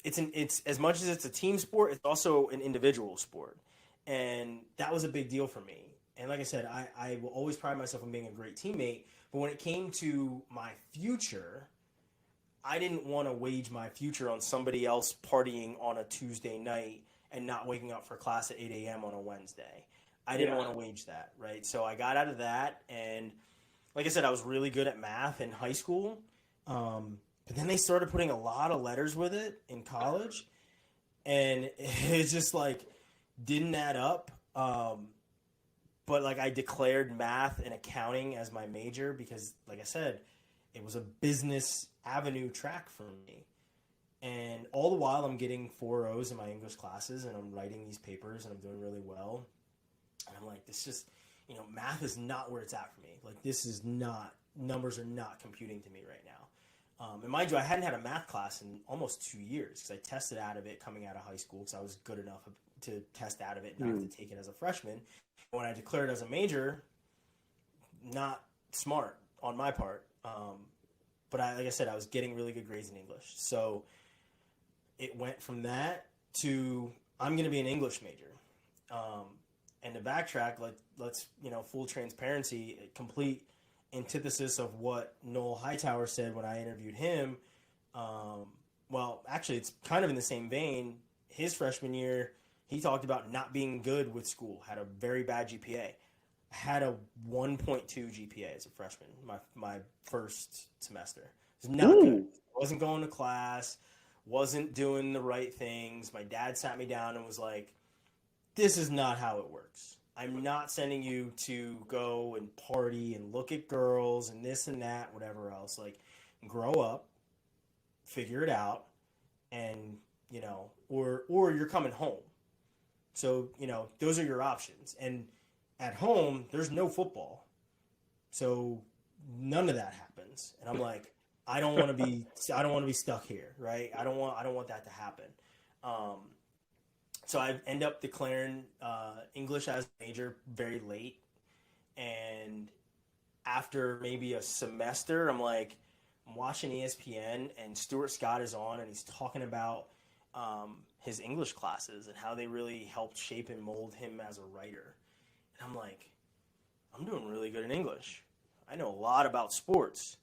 it's as much as it's a team sport, it's also an individual sport. And that was a big deal for me. And like I said, I will always pride myself on being a great teammate. But when it came to my future, I didn't want to wage my future on somebody else partying on a Tuesday night and not waking up for class at 8 a.m. on a Wednesday. I didn't want to wage that, right? So I got out of that, and like I said, I was really good at math in high school. But then they started putting a lot of letters with it in college, and it just like didn't add up. But like I declared math and accounting as my major because, like I said, it was a business avenue track for me. And all the while, I'm getting 4.0s in my English classes, and I'm writing these papers, and I'm doing really well. And I'm like, this just, math is not where it's at for me. Like, this is not, numbers are not computing to me right now. And mind you, I hadn't had a math class in almost 2 years because I tested out of it coming out of high school because I was good enough to test out of it and not have to take it as a freshman. When I declared it as a major, not smart on my part. But like I said, I was getting really good grades in English. So it went from that to I'm going to be an English major. And to backtrack, let's full transparency, a complete antithesis of what Noel Hightower said when I interviewed him. Well, actually, it's kind of in the same vein. His freshman year, he talked about not being good with school, had a very bad GPA. Had a 1.2 GPA as a freshman, my first semester. It was not good. Wasn't going to class, wasn't doing the right things. My dad sat me down and was like, this is not how it works. I'm not sending you to go and party and look at girls and this and that, whatever else. Like, grow up, figure it out, and, or you're coming home. So, those are your options. And at home, there's no football. So none of that happens. And I'm like, I don't want to be stuck here, right? I don't want that to happen. So I end up declaring English as a major very late. And after maybe a semester, I'm watching ESPN and Stuart Scott is on and he's talking about his English classes and how they really helped shape and mold him as a writer. And I'm like, I'm doing really good in English. I know a lot about sports.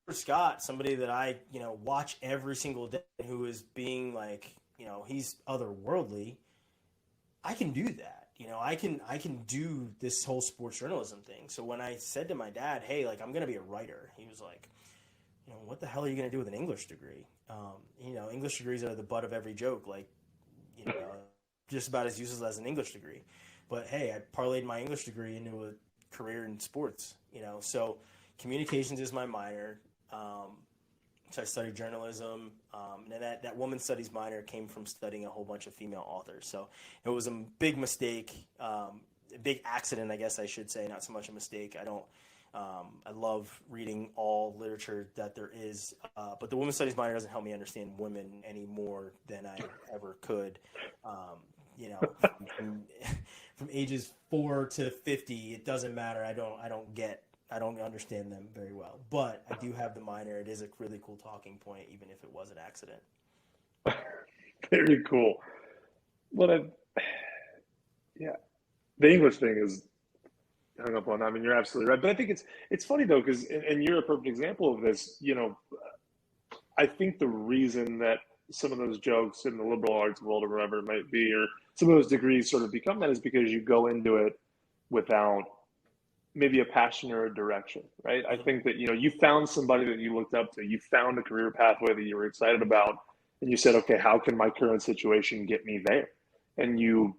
Stuart Scott, somebody that I, watch every single day who is being like, he's otherworldly. I can do that. I can do this whole sports journalism thing. So when I said to my dad, hey, like, I'm going to be a writer, he was like, what the hell are you going to do with an English degree? English degrees are the butt of every joke. Like, just about as useless as an English degree. But hey, I parlayed my English degree into a career in sports, So communications is my minor. So I studied journalism. And that women's studies minor came from studying a whole bunch of female authors. So it was a big mistake, a big accident, I guess I should say, not so much a mistake. I love reading all literature that there is, but the women's studies minor doesn't help me understand women any more than I ever could. From ages 4 to 50, it doesn't matter. I don't understand them very well, but I do have the minor. It is a really cool talking point, even if it was an accident. Very cool. What yeah. the English thing is hung up on. I mean, you're absolutely right. But I think it's funny though, because and you're a perfect example of this. I think the reason that some of those jokes in the liberal arts world or whatever it might be, or some of those degrees sort of become that is because you go into it without maybe a passion or a direction, right? I think that, you found somebody that you looked up to, you found a career pathway that you were excited about, and you said, okay, how can my current situation get me there? And you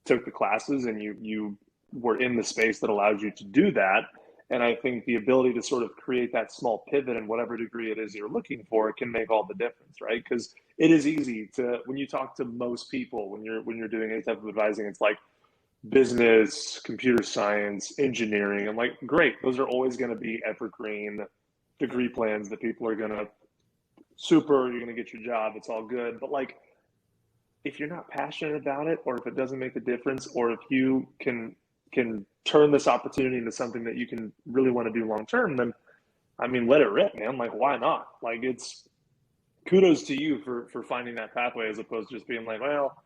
took the classes and you were in the space that allows you to do that. And I think the ability to sort of create that small pivot in whatever degree it is you're looking for can make all the difference, right? Because it is easy to, when you talk to most people, when you're doing any type of advising, it's like business, computer science, engineering. I'm like, great, those are always going to be evergreen degree plans that people are going to super, you're going to get your job, it's all good. But like, if you're not passionate about it, or if it doesn't make a difference, or if you can turn this opportunity into something that you can really want to do long term, then I mean, let it rip, man. Like, why not? Like, it's kudos to you for finding that pathway as opposed to just being like, well,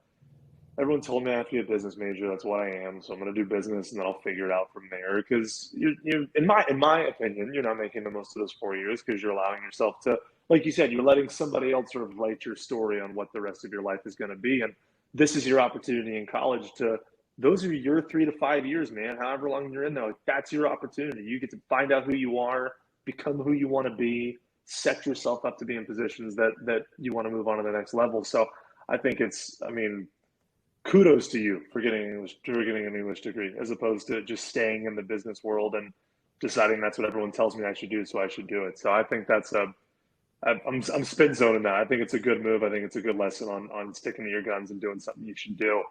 everyone told me I have to be a business major. That's what I am. So I'm going to do business, and then I'll figure it out from there. Because in my opinion, you're not making the most of those 4 years because you're allowing yourself to, like you said, you're letting somebody else sort of write your story on what the rest of your life is going to be. And this is your opportunity in college to. Those are your 3 to 5 years, man. However long you're in there, like, that's your opportunity. You get to find out who you are, become who you want to be, set yourself up to be in positions that you want to move on to the next level. So I think I mean, kudos to you for getting an English degree as opposed to just staying in the business world and deciding that's what everyone tells me I should do, so I should do it. So I think I'm spin zoning that. I think it's a good move. I think it's a good lesson on sticking to your guns and doing something you should do.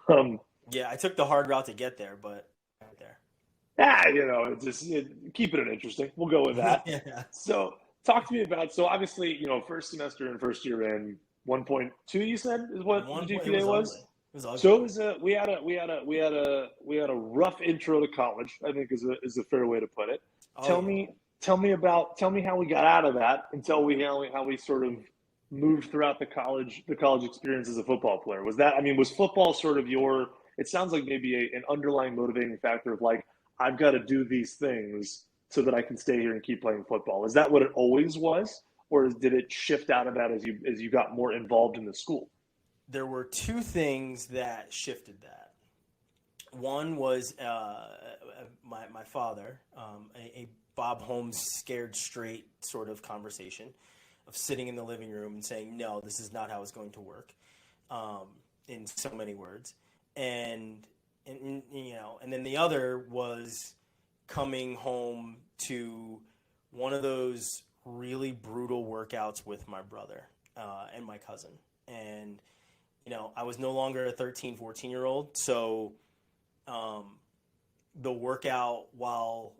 Um, Yeah, I took the hard route to get there, but right there. keep it interesting. We'll go with that. Yeah. So talk to me about, so obviously, first semester and first year in 1.2, you said is what the One point, it GPA was ugly. was. It was ugly. So it was we had a rough intro to college, I think is a fair way to put it. Oh Tell yeah. me tell me how we got out of that and how we sort of moved throughout the college experience as a football player. Was football sort of your, it sounds like maybe an underlying motivating factor of like, I've got to do these things so that I can stay here and keep playing football. Is that what it always was? Or did it shift out of that as you got more involved in the school? There were two things that shifted that. One was my father, a Bob Holmes scared straight sort of conversation of sitting in the living room and saying, no, this is not how it's going to work, um, in so many words. And, and then the other was coming home to one of those really brutal workouts with my brother and my cousin. And, I was no longer a 13, 14-year old. So um, the workout, while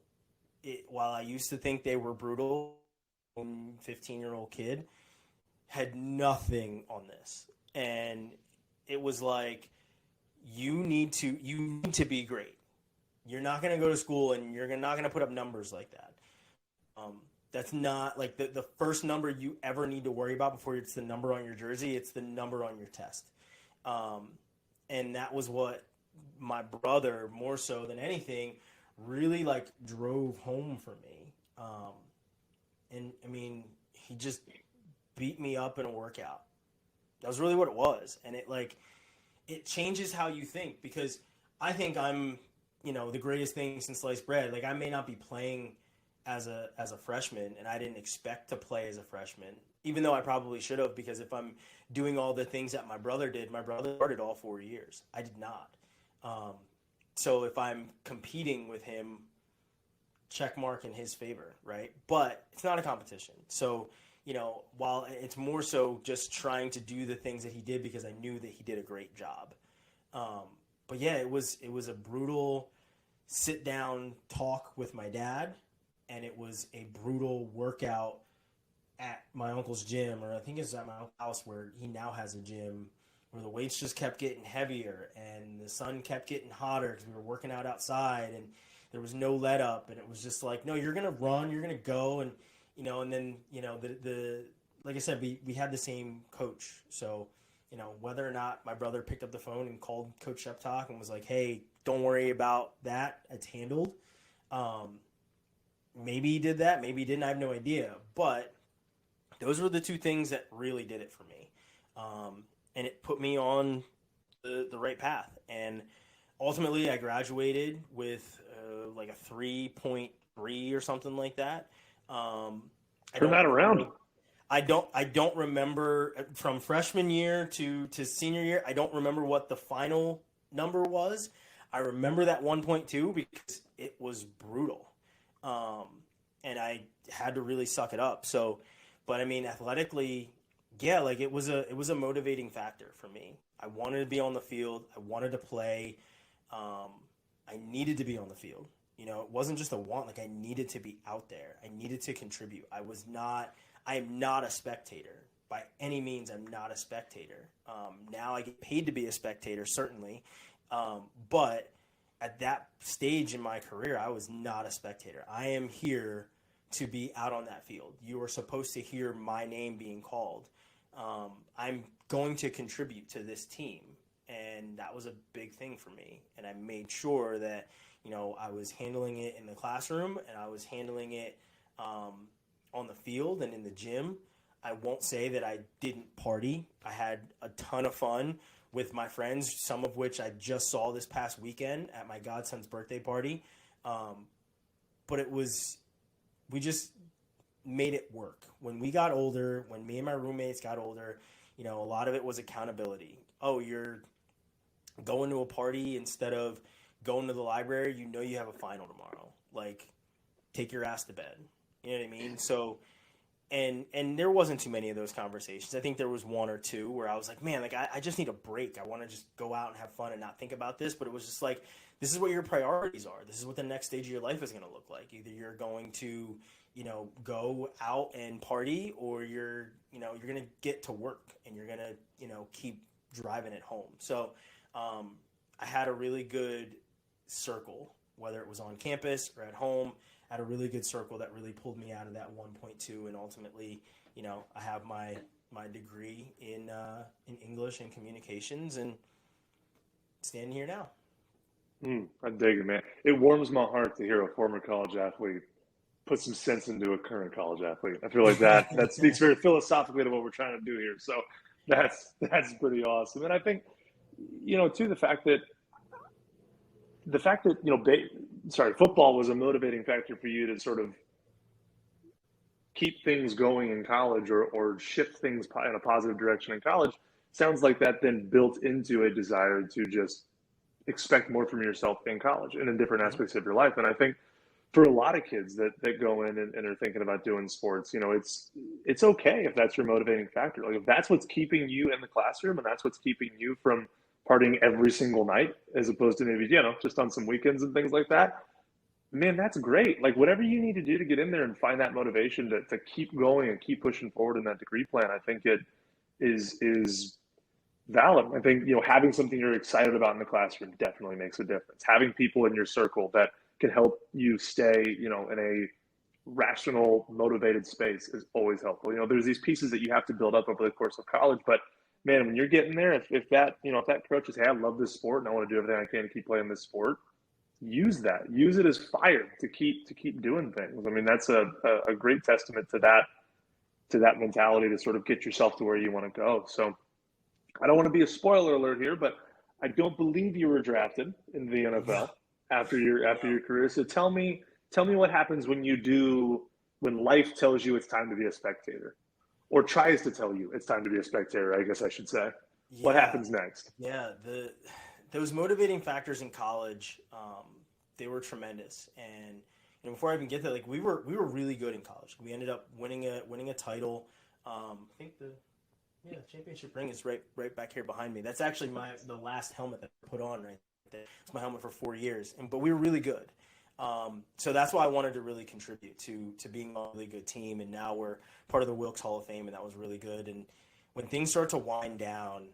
I used to think they were brutal, 15-year-old kid had nothing on this. And it was like, you need to be great. You're not going to go to school and you're not going to put up numbers like that. Um, that's not like the first number you ever need to worry about before it's the number on your jersey. It's the number on your test. Um, and that was what my brother, more so than anything, really like drove home for me. And I mean, he just beat me up in a workout. That was really what it was. And it changes how you think, because I think I'm, the greatest thing since sliced bread. Like, I may not be playing as a freshman, and I didn't expect to play as a freshman, even though I probably should have, because if I'm doing all the things that my brother did, my brother started all 4 years. I did not. Um, so if I'm competing with him, check mark in his favor, right? But it's not a competition. So, while it's more so just trying to do the things that he did because I knew that he did a great job. Um, but yeah, it was a brutal sit down talk with my dad, and it was a brutal workout at my uncle's gym, or I think it's at my uncle's house where he now has a gym, where the weights just kept getting heavier and the sun kept getting hotter because we were working out outside and there was no let up, and it was just like, no, you're gonna run, you're gonna go, and and then the like I said, we had the same coach, so whether or not my brother picked up the phone and called Coach Sheptalk and was like, hey, don't worry about that. It's handled. Maybe he did that. Maybe he didn't. I have no idea. But those were the two things that really did it for me. And it put me on the right path. And ultimately, I graduated with like a 3.3 or something like that. Turn that around. I don't remember from freshman year to senior year. I don't remember what the final number was. I remember that 1.2 because it was brutal. And I had to really suck it up. So, but I mean, athletically, yeah, like it was a motivating factor for me. I wanted to be on the field. I wanted to play. I needed to be on the field. It wasn't just a want. Like I needed to be out there. I needed to contribute. I am not a spectator by any means. I'm not a spectator. Now I get paid to be a spectator, certainly. But at that stage in my career, I was not a spectator. I am here to be out on that field. You are supposed to hear my name being called. I'm going to contribute to this team. And that was a big thing for me. And I made sure that, I was handling it in the classroom and I was handling it on the field and in the gym. I won't say that I didn't party. I had a ton of fun with my friends, some of which I just saw this past weekend at my godson's birthday party. But we just made it work. When we got older, when me and my roommates got older, a lot of it was accountability. Oh, you're going to a party instead of going to the library, you have a final tomorrow. Like, take your ass to bed. You know what I mean? So, and there wasn't too many of those conversations. I think there was one or two where I was like, man, like I just need a break. I want to just go out and have fun and not think about this. But it was just like, this is what your priorities are. This is what the next stage of your life is going to look like. Either you're going to, go out and party, or you're going to get to work and you're going to, keep driving it home. So, I had a really good circle, whether it was on campus or at home. I had a really good circle that really pulled me out of that 1.2, and ultimately, I have my degree in English and communications, and standing here now. I dig it, man. It warms my heart to hear a former college athlete put some sense into a current college athlete. I feel like that speaks very philosophically to what we're trying to do here. So that's pretty awesome. And I think, too, the fact that football was a motivating factor for you to sort of keep things going in college or shift things in a positive direction in college. Sounds like that then built into a desire to just expect more from yourself in college and in different aspects of your life. And I think for a lot of kids that go in and are thinking about doing sports, it's okay if that's your motivating factor. Like if that's what's keeping you in the classroom and that's what's keeping you from partying every single night, as opposed to maybe, just on some weekends and things like that, man, that's great. Like whatever you need to do to get in there and find that motivation to keep going and keep pushing forward in that degree plan, I think it is valid. I think, having something you're excited about in the classroom definitely makes a difference. Having people in your circle that can help you stay, in a rational, motivated space is always helpful. There's these pieces that you have to build up over the course of college, but man, when you're getting there, if that coach is, hey, I love this sport and I want to do everything I can to keep playing this sport, use it as fire to keep doing things. I mean, that's a great testament to that mentality to sort of get yourself to where you want to go. So I don't want to be a spoiler alert here, but I don't believe you were drafted in the NFL after your career. So tell me what happens when life tells you it's time to be a spectator, or tries to tell you it's time to be a spectator, I guess I should say. Yeah. What happens next? Yeah, those motivating factors in college, they were tremendous. And before I even get there, like we were really good in college. We ended up winning a title. I think the championship ring is right back here behind me. That's actually the last helmet that I put on right there. It's my helmet for 4 years, but we were really good. So that's why I wanted to really contribute to being a really good team. And now we're part of the Wilkes Hall of Fame, and that was really good. And when things start to wind down,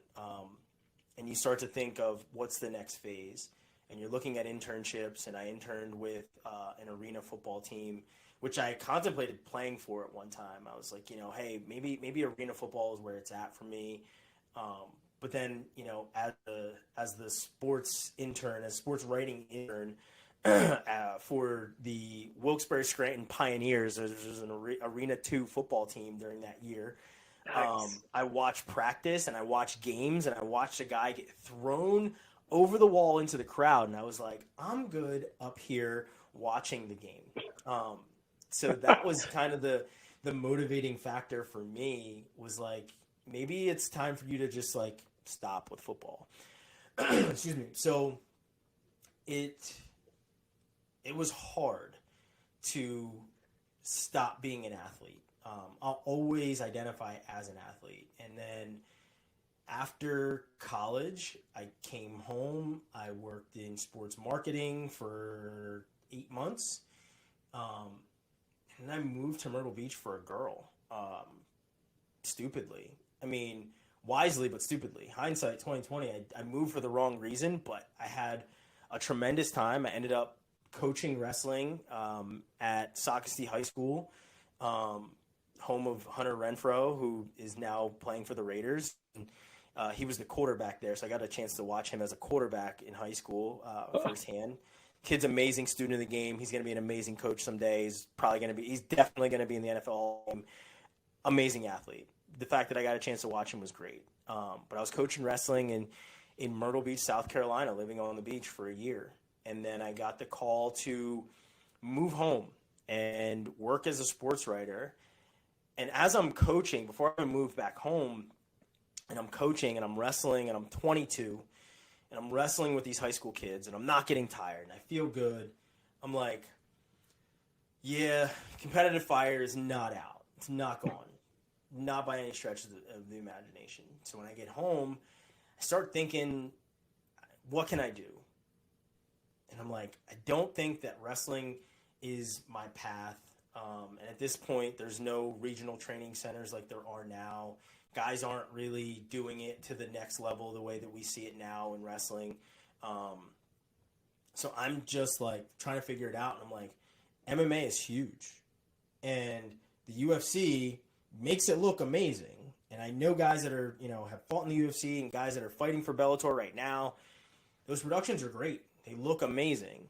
and you start to think of what's the next phase, and you're looking at internships, and I interned with an arena football team, which I contemplated playing for at one time. I was like, hey, maybe arena football is where it's at for me. But then, as the sports intern, as sports writing intern for the Wilkes-Barre Scranton Pioneers, there was an Arena 2 football team during that year. Nice. I watched practice and I watched games and I watched a guy get thrown over the wall into the crowd. And I was like, I'm good up here watching the game. So that was kind of the motivating factor for me, was like, maybe it's time for you to just like stop with football. Excuse me. So it was hard to stop being an athlete. I'll always identify as an athlete. And then after college, I came home. I worked in sports marketing for 8 months. And I moved to Myrtle Beach for a girl. Stupidly. I mean, wisely, but stupidly. Hindsight 2020, I moved for the wrong reason, but I had a tremendous time. I ended up coaching wrestling at Sockasty High School, home of Hunter Renfro, who is now playing for the Raiders. And, he was the quarterback there, so I got a chance to watch him as a quarterback in high school firsthand. Kid's amazing student of the game. He's going to be an amazing coach someday. He's definitely going to be in the NFL. Amazing athlete. The fact that I got a chance to watch him was great. But I was coaching wrestling in Myrtle Beach, South Carolina, living on the beach for a year. And then I got the call to move home and work as a sports writer. And as I'm coaching, before I moved back home, and I'm coaching and I'm wrestling and I'm 22 and I'm wrestling with these high school kids and I'm not getting tired and I feel good, I'm like, yeah, competitive fire is not out. It's not gone. Not by any stretch of the imagination. So when I get home, I start thinking, what can I do? And I'm like, I don't think that wrestling is my path. And at this point, there's no regional training centers like there are now. Guys aren't really doing it to the next level the way that we see it now in wrestling. So I'm just like trying to figure it out. And I'm like, MMA is huge. And the UFC makes it look amazing. And I know guys that are, have fought in the UFC and guys that are fighting for Bellator right now. Those productions are great. They look amazing.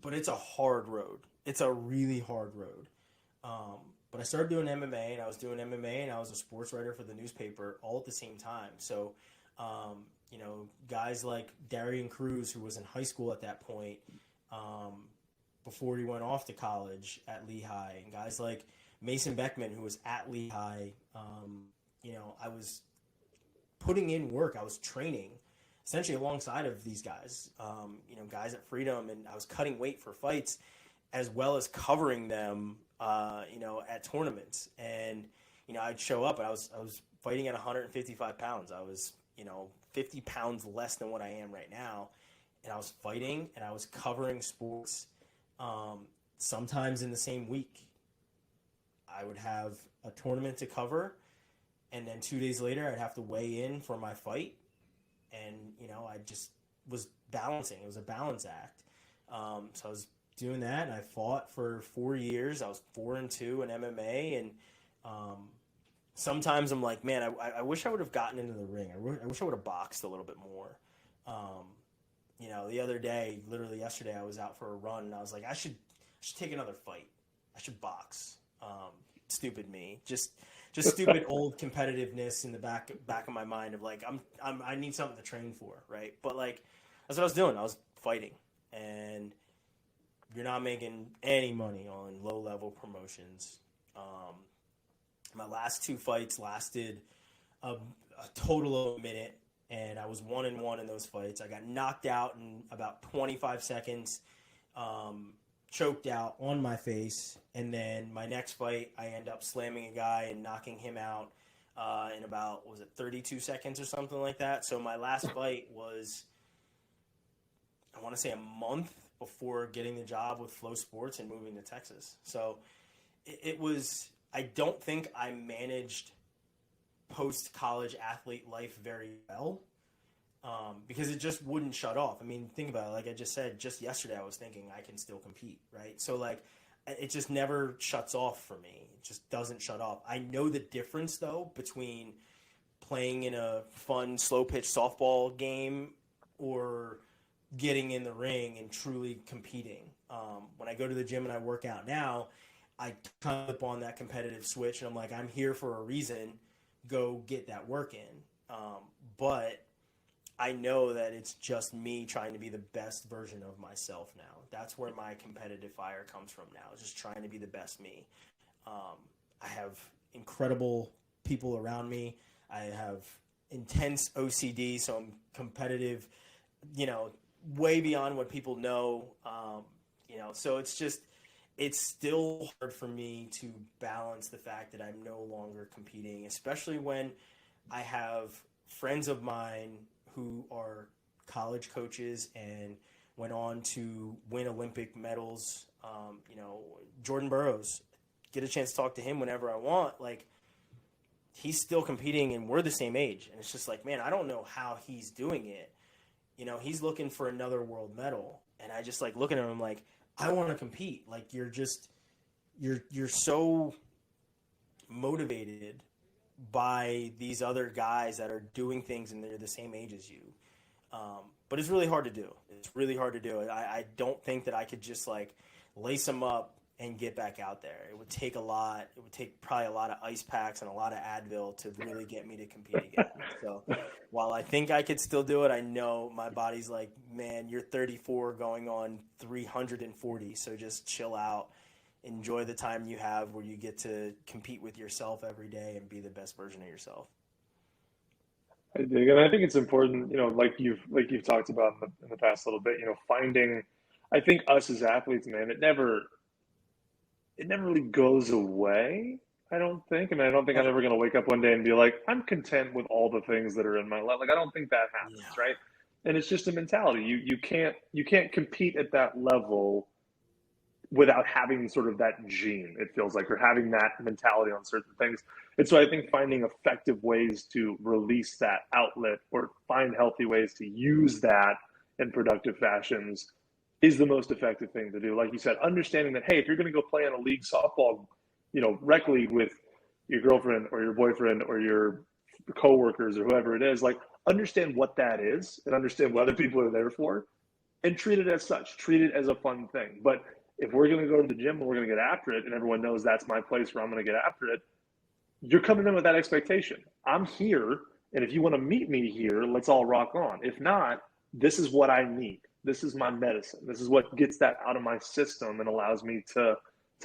But it's a hard road. It's a really hard road. But I started doing MMA, and I was doing MMA, and I was a sports writer for the newspaper all at the same time. So, guys like Darian Cruz, who was in high school at that point, before he went off to college at Lehigh, and guys like Mason Beckman, who was at Lehigh, I was putting in work. I was training essentially alongside of these guys, guys at Freedom, and I was cutting weight for fights as well as covering them, at tournaments. And, I'd show up and I was fighting at 155 pounds. I was, 50 pounds less than what I am right now. And I was fighting and I was covering sports, sometimes in the same week. I would have a tournament to cover, and then 2 days later I'd have to weigh in for my fight. And, I just was balancing. It was a balance act. So I was doing that, and I fought for 4 years. I was 4-2 in MMA, and sometimes I'm like, man, I wish I would have gotten into the ring. I wish I would have boxed a little bit more. The other day, literally yesterday, I was out for a run, and I was like, I should take another fight. I should box. Stupid me, just stupid old competitiveness in the back of my mind of like, I need something to train for, right? But like, that's what I was doing. I was fighting, and you're not making any money on low level promotions. My last 2 fights lasted a total of a minute, and I was 1-1 in those fights. I got knocked out in about 25 seconds. Choked out on my face, and then my next fight I end up slamming a guy and knocking him out in about 32 seconds or something like that. So my last fight was, I want to say, a month before getting the job with Flow Sports and moving to Texas. So it was, I don't think I managed post-college athlete life very well. Because it just wouldn't shut off. I mean, think about it. Like I just said, just yesterday I was thinking I can still compete, right? So, like, it just never shuts off for me. It just doesn't shut off. I know the difference, though, between playing in a fun slow pitch softball game or getting in the ring and truly competing. When I go to the gym and I work out now, I kind of flip on that competitive switch and I'm like, I'm here for a reason. Go get that work in. But I know that it's just me trying to be the best version of myself now. That's where my competitive fire comes from now, just trying to be the best me. I have incredible people around me. I have intense OCD, so I'm competitive, way beyond what people know. So it's still hard for me to balance the fact that I'm no longer competing, especially when I have friends of mine who are college coaches and went on to win Olympic medals. Jordan Burroughs, get a chance to talk to him whenever I want. Like, he's still competing and we're the same age. And it's just like, man, I don't know how he's doing it. He's looking for another world medal. And I just look at him and I'm like, I want to compete. Like, you're so motivated by these other guys that are doing things and they're the same age as you. But it's really hard to do. It's really hard to do. I don't think that I could just lace them up and get back out there. It would take a lot. It would take probably a lot of ice packs and a lot of Advil to really get me to compete again. So while I think I could still do it, I know my body's like, man, you're 34 going on 340. So just chill out. Enjoy the time you have where you get to compete with yourself every day and be the best version of yourself. I dig, and I think it's important, like you've talked about in the past little bit, finding. I think us as athletes, man, it never really goes away. I don't think. I mean, I don't think I'm ever going to wake up one day and be like, I'm content with all the things that are in my life. Like, I don't think that happens, Yeah. right? And it's just a mentality. You can't compete at that level without having sort of that gene, it feels like, or having that mentality on certain things. And so I think finding effective ways to release that outlet or find healthy ways to use that in productive fashions is the most effective thing to do. Like you said, understanding that, hey, if you're going to go play in a league softball, rec league with your girlfriend or your boyfriend or your coworkers or whoever it is, understand what that is and understand what other people are there for and treat it as such. Treat it as a fun thing. But if we're going to go to the gym and we're going to get after it and everyone knows that's my place where I'm going to get after it, you're coming in with that expectation. I'm here, and if you want to meet me here, let's all rock on. If not, this is what I need. This is my medicine. This is what gets that out of my system and allows me to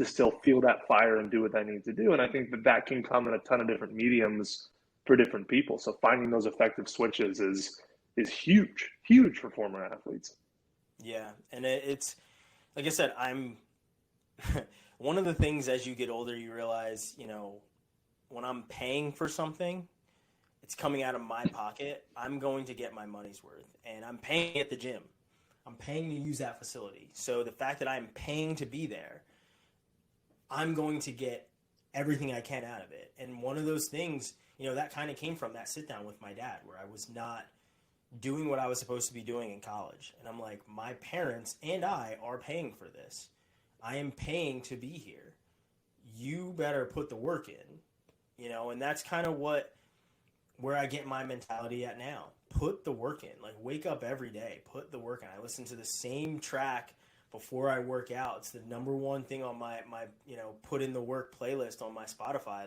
still feel that fire and do what I need to do. And I think that can come in a ton of different mediums for different people. So finding those effective switches is huge for former athletes. Yeah. And it's, like I said, I'm one of the things as you get older, you realize, when I'm paying for something, it's coming out of my pocket. I'm going to get my money's worth, and I'm paying at the gym. I'm paying to use that facility. So the fact that I'm paying to be there, I'm going to get everything I can out of it. And one of those things, that kind of came from that sit down with my dad where I was not doing what I was supposed to be doing in college. And I'm like, my parents and I are paying for this. I am paying to be here. You better put the work in, and that's kind of where I get my mentality at now. Put the work in. Wake up every day, put the work in. I listen to the same track before I work out. It's the number one thing on my put in the work playlist on my Spotify.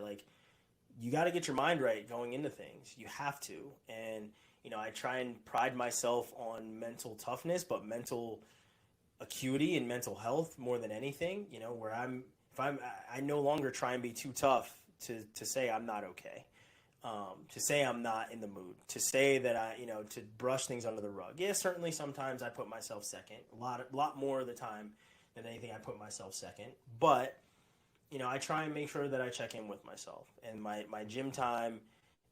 You got to get your mind right going into things. You have to. And I try and pride myself on mental toughness, but mental acuity and mental health more than anything, where I no longer try and be too tough to say I'm not okay, to say I'm not in the mood, to say that to brush things under the rug. Yeah, certainly sometimes I put myself second, a lot more of the time than anything I put myself second, but I try and make sure that I check in with myself and my gym time.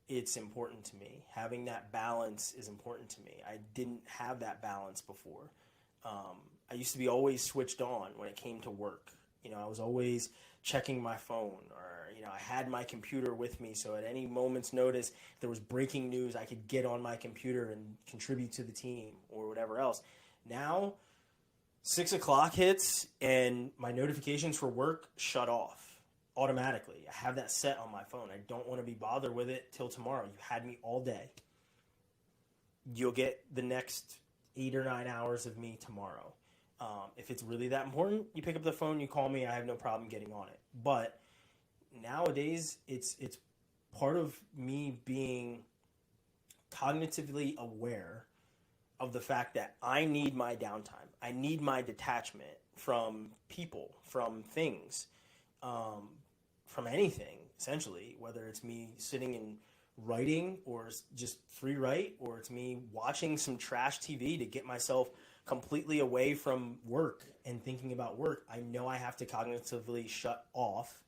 It's important to me. Having that balance is important to me. I didn't have that balance before. I used to be always switched on when it came to work. I was always checking my phone or, I had my computer with me. So at any moment's notice, if there was breaking news, I could get on my computer and contribute to the team or whatever else. Now, 6 o'clock hits and my notifications for work shut off. automatically. I have that set on my phone. I don't want to be bothered with it till tomorrow. You had me all day. You'll get the next 8 or 9 hours of me tomorrow. If it's really that important, you pick up the phone, you call me. I have no problem getting on it. But nowadays, it's part of me being cognitively aware of the fact that I need my downtime. I need my detachment from people, from things, from anything, essentially, whether it's me sitting and writing or just free write, or it's me watching some trash TV to get myself completely away from work and thinking about work. I know I have to cognitively shut off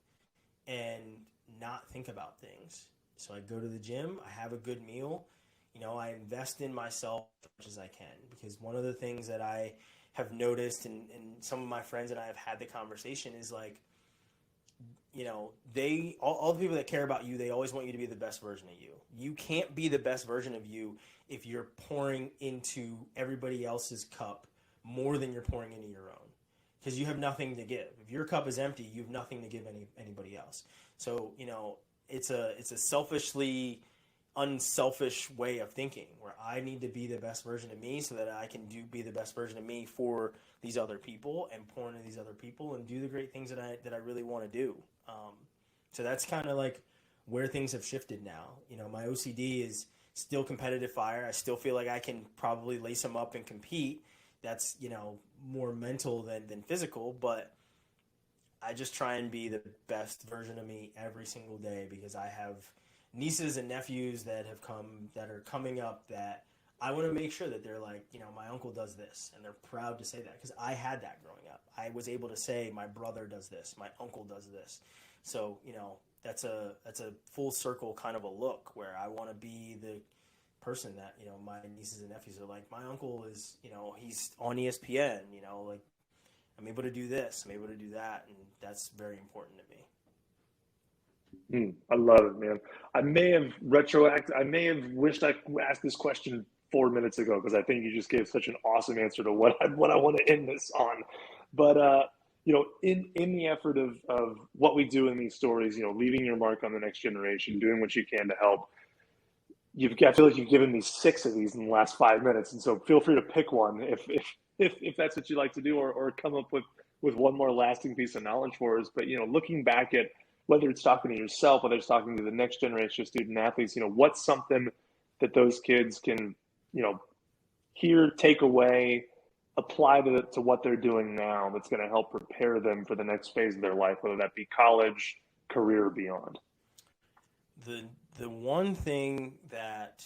and not think about things. So I go to the gym, I have a good meal, I invest in myself as much as I can, because one of the things that I have noticed, and some of my friends and I have had the conversation, is like, all the people that care about you, they always want you to be the best version of you. You can't be the best version of you if you're pouring into everybody else's cup more than you're pouring into your own, because you have nothing to give. If your cup is empty, you have nothing to give anybody else. So, it's a selfishly unselfish way of thinking, where I need to be the best version of me so that I can be the best version of me for these other people, and pour into these other people and do the great things that I really want to do. So that's kind of like where things have shifted now. My OCD is still competitive fire. I still feel like I can probably lace them up and compete. That's, more mental than physical, but I just try and be the best version of me every single day, because I have nieces and nephews that are coming up, that I want to make sure that they're like, my uncle does this, and they're proud to say that, because I had that growing up. I was able to say my brother does this, my uncle does this. So, that's a full circle kind of a look, where I want to be the person that, my nieces and nephews are like, my uncle is, he's on ESPN, like, I'm able to do this, I'm able to do that, and that's very important to me. I love it, man. I may have wished I asked this question 4 minutes ago, because I think you just gave such an awesome answer to what I want to end this on. But in the effort of what we do in these stories, leaving your mark on the next generation, doing what you can to help. I feel like you've given me 6 of these in the last 5 minutes, and so feel free to pick one if that's what you like to do, or come up with one more lasting piece of knowledge for us. But looking back at whether it's talking to yourself, whether it's talking to the next generation of student athletes, what's something that those kids can hear, take away, apply to what they're doing now, that's going to help prepare them for the next phase of their life, whether that be college, career, or beyond? The one thing that,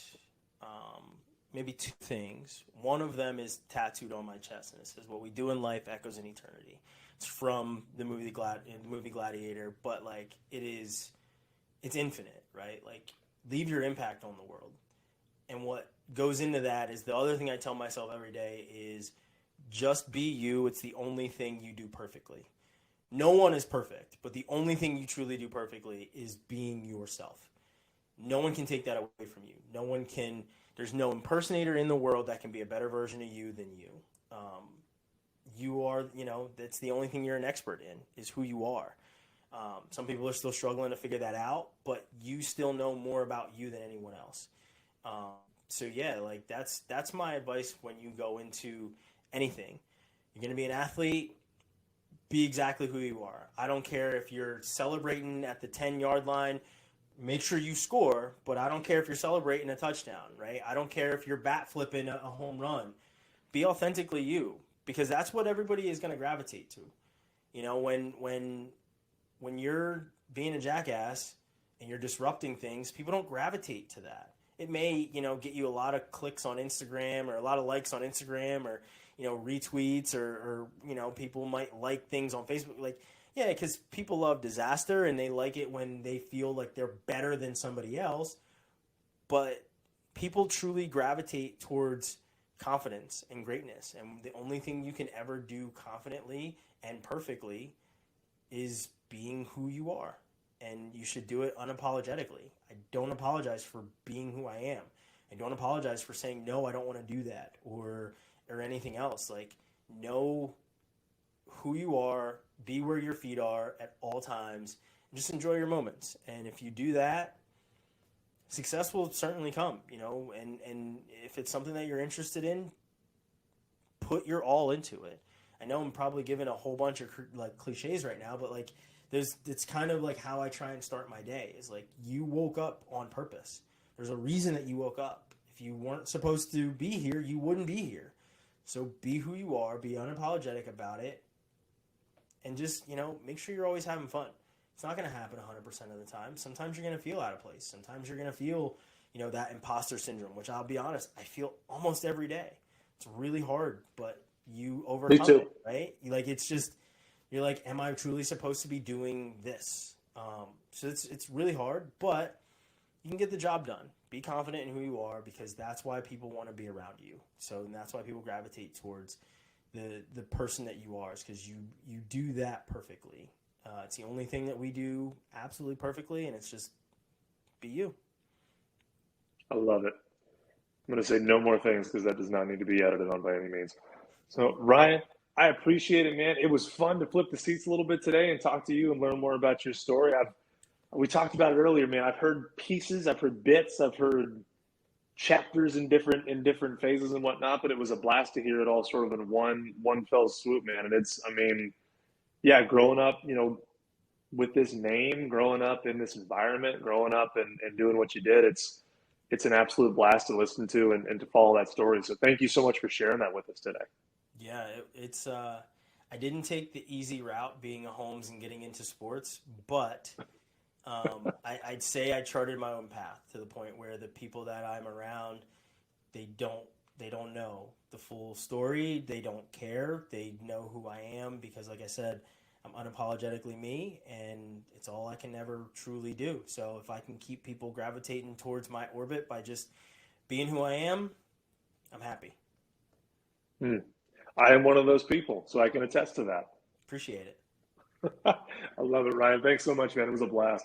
maybe 2 things. One of them is tattooed on my chest, and it says, "What we do in life echoes in eternity." It's from the movie Gladiator, but like it's infinite, right? Like, leave your impact on the world. And what goes into that is, the other thing I tell myself every day is, just be you. It's the only thing you do perfectly. No one is perfect, but the only thing you truly do perfectly is being yourself. No one can take that away from you. There's no impersonator in the world that can be a better version of you than you. You are, that's the only thing you're an expert in, is who you are. Some people are still struggling to figure that out, but you still know more about you than anyone else. So yeah, like that's my advice when you go into anything. You're going to be an athlete, be exactly who you are. I don't care if you're celebrating at the 10-yard line. Make sure you score, but I don't care if you're celebrating a touchdown, right? I don't care if you're bat flipping a home run. Be authentically you, because that's what everybody is going to gravitate to. When you're being a jackass and you're disrupting things, people don't gravitate to that. It may, get you a lot of clicks on Instagram, or a lot of likes on Instagram, or, retweets, or people might like things on Facebook. Like, yeah, because people love disaster, and they like it when they feel like they're better than somebody else. But people truly gravitate towards confidence and greatness. And the only thing you can ever do confidently and perfectly is being who you are. And you should do it unapologetically. I don't apologize for being who I am. I don't apologize for saying, no, I don't want to do that, or anything else. Like, know who you are, be where your feet are at all times, Just enjoy your moments. And if you do that, success will certainly come, and if it's something that you're interested in, put your all into it. I know I'm probably giving a whole bunch of like cliches right now, but like it's kind of like how I try and start my day is like you woke up on purpose. There's a reason that you woke up. If you weren't supposed to be here, you wouldn't be here. So be who you are, be unapologetic about it, and just, make sure you're always having fun. It's not going to happen 100% of the time. Sometimes you're going to feel out of place. Sometimes you're going to feel, that imposter syndrome, which I'll be honest, I feel almost every day. It's really hard, but you overcome it, right? It's just, you're like, am I truly supposed to be doing this? So it's really hard, but you can get the job done. Be confident in who you are, because that's why people want to be around you. So and that's why people gravitate towards the person that you are, is because you do that perfectly. It's the only thing that we do absolutely perfectly, and it's just be you. I love it. I'm going to say no more things because that does not need to be edited on by any means. So, Ryan, I appreciate it, man. It was fun to flip the seats a little bit today and talk to you and learn more about your story. We talked about it earlier, man. I've heard pieces, I've heard bits, I've heard chapters in different phases and whatnot, but it was a blast to hear it all sort of in one fell swoop, man. And yeah, growing up, with this name, growing up in this environment, growing up and doing what you did, it's an absolute blast to listen to and to follow that story. So thank you so much for sharing that with us today. Yeah, it's I didn't take the easy route being a Holmes and getting into sports, but I'd say I charted my own path to the point where the people that I'm around, they don't know the full story. They don't care. They know who I am because, like I said, I'm unapologetically me, and it's all I can ever truly do. So if I can keep people gravitating towards my orbit by just being who I am, I'm happy. I am one of those people, so I can attest to that. Appreciate it. I love it, Ryan. Thanks so much, man. It was a blast.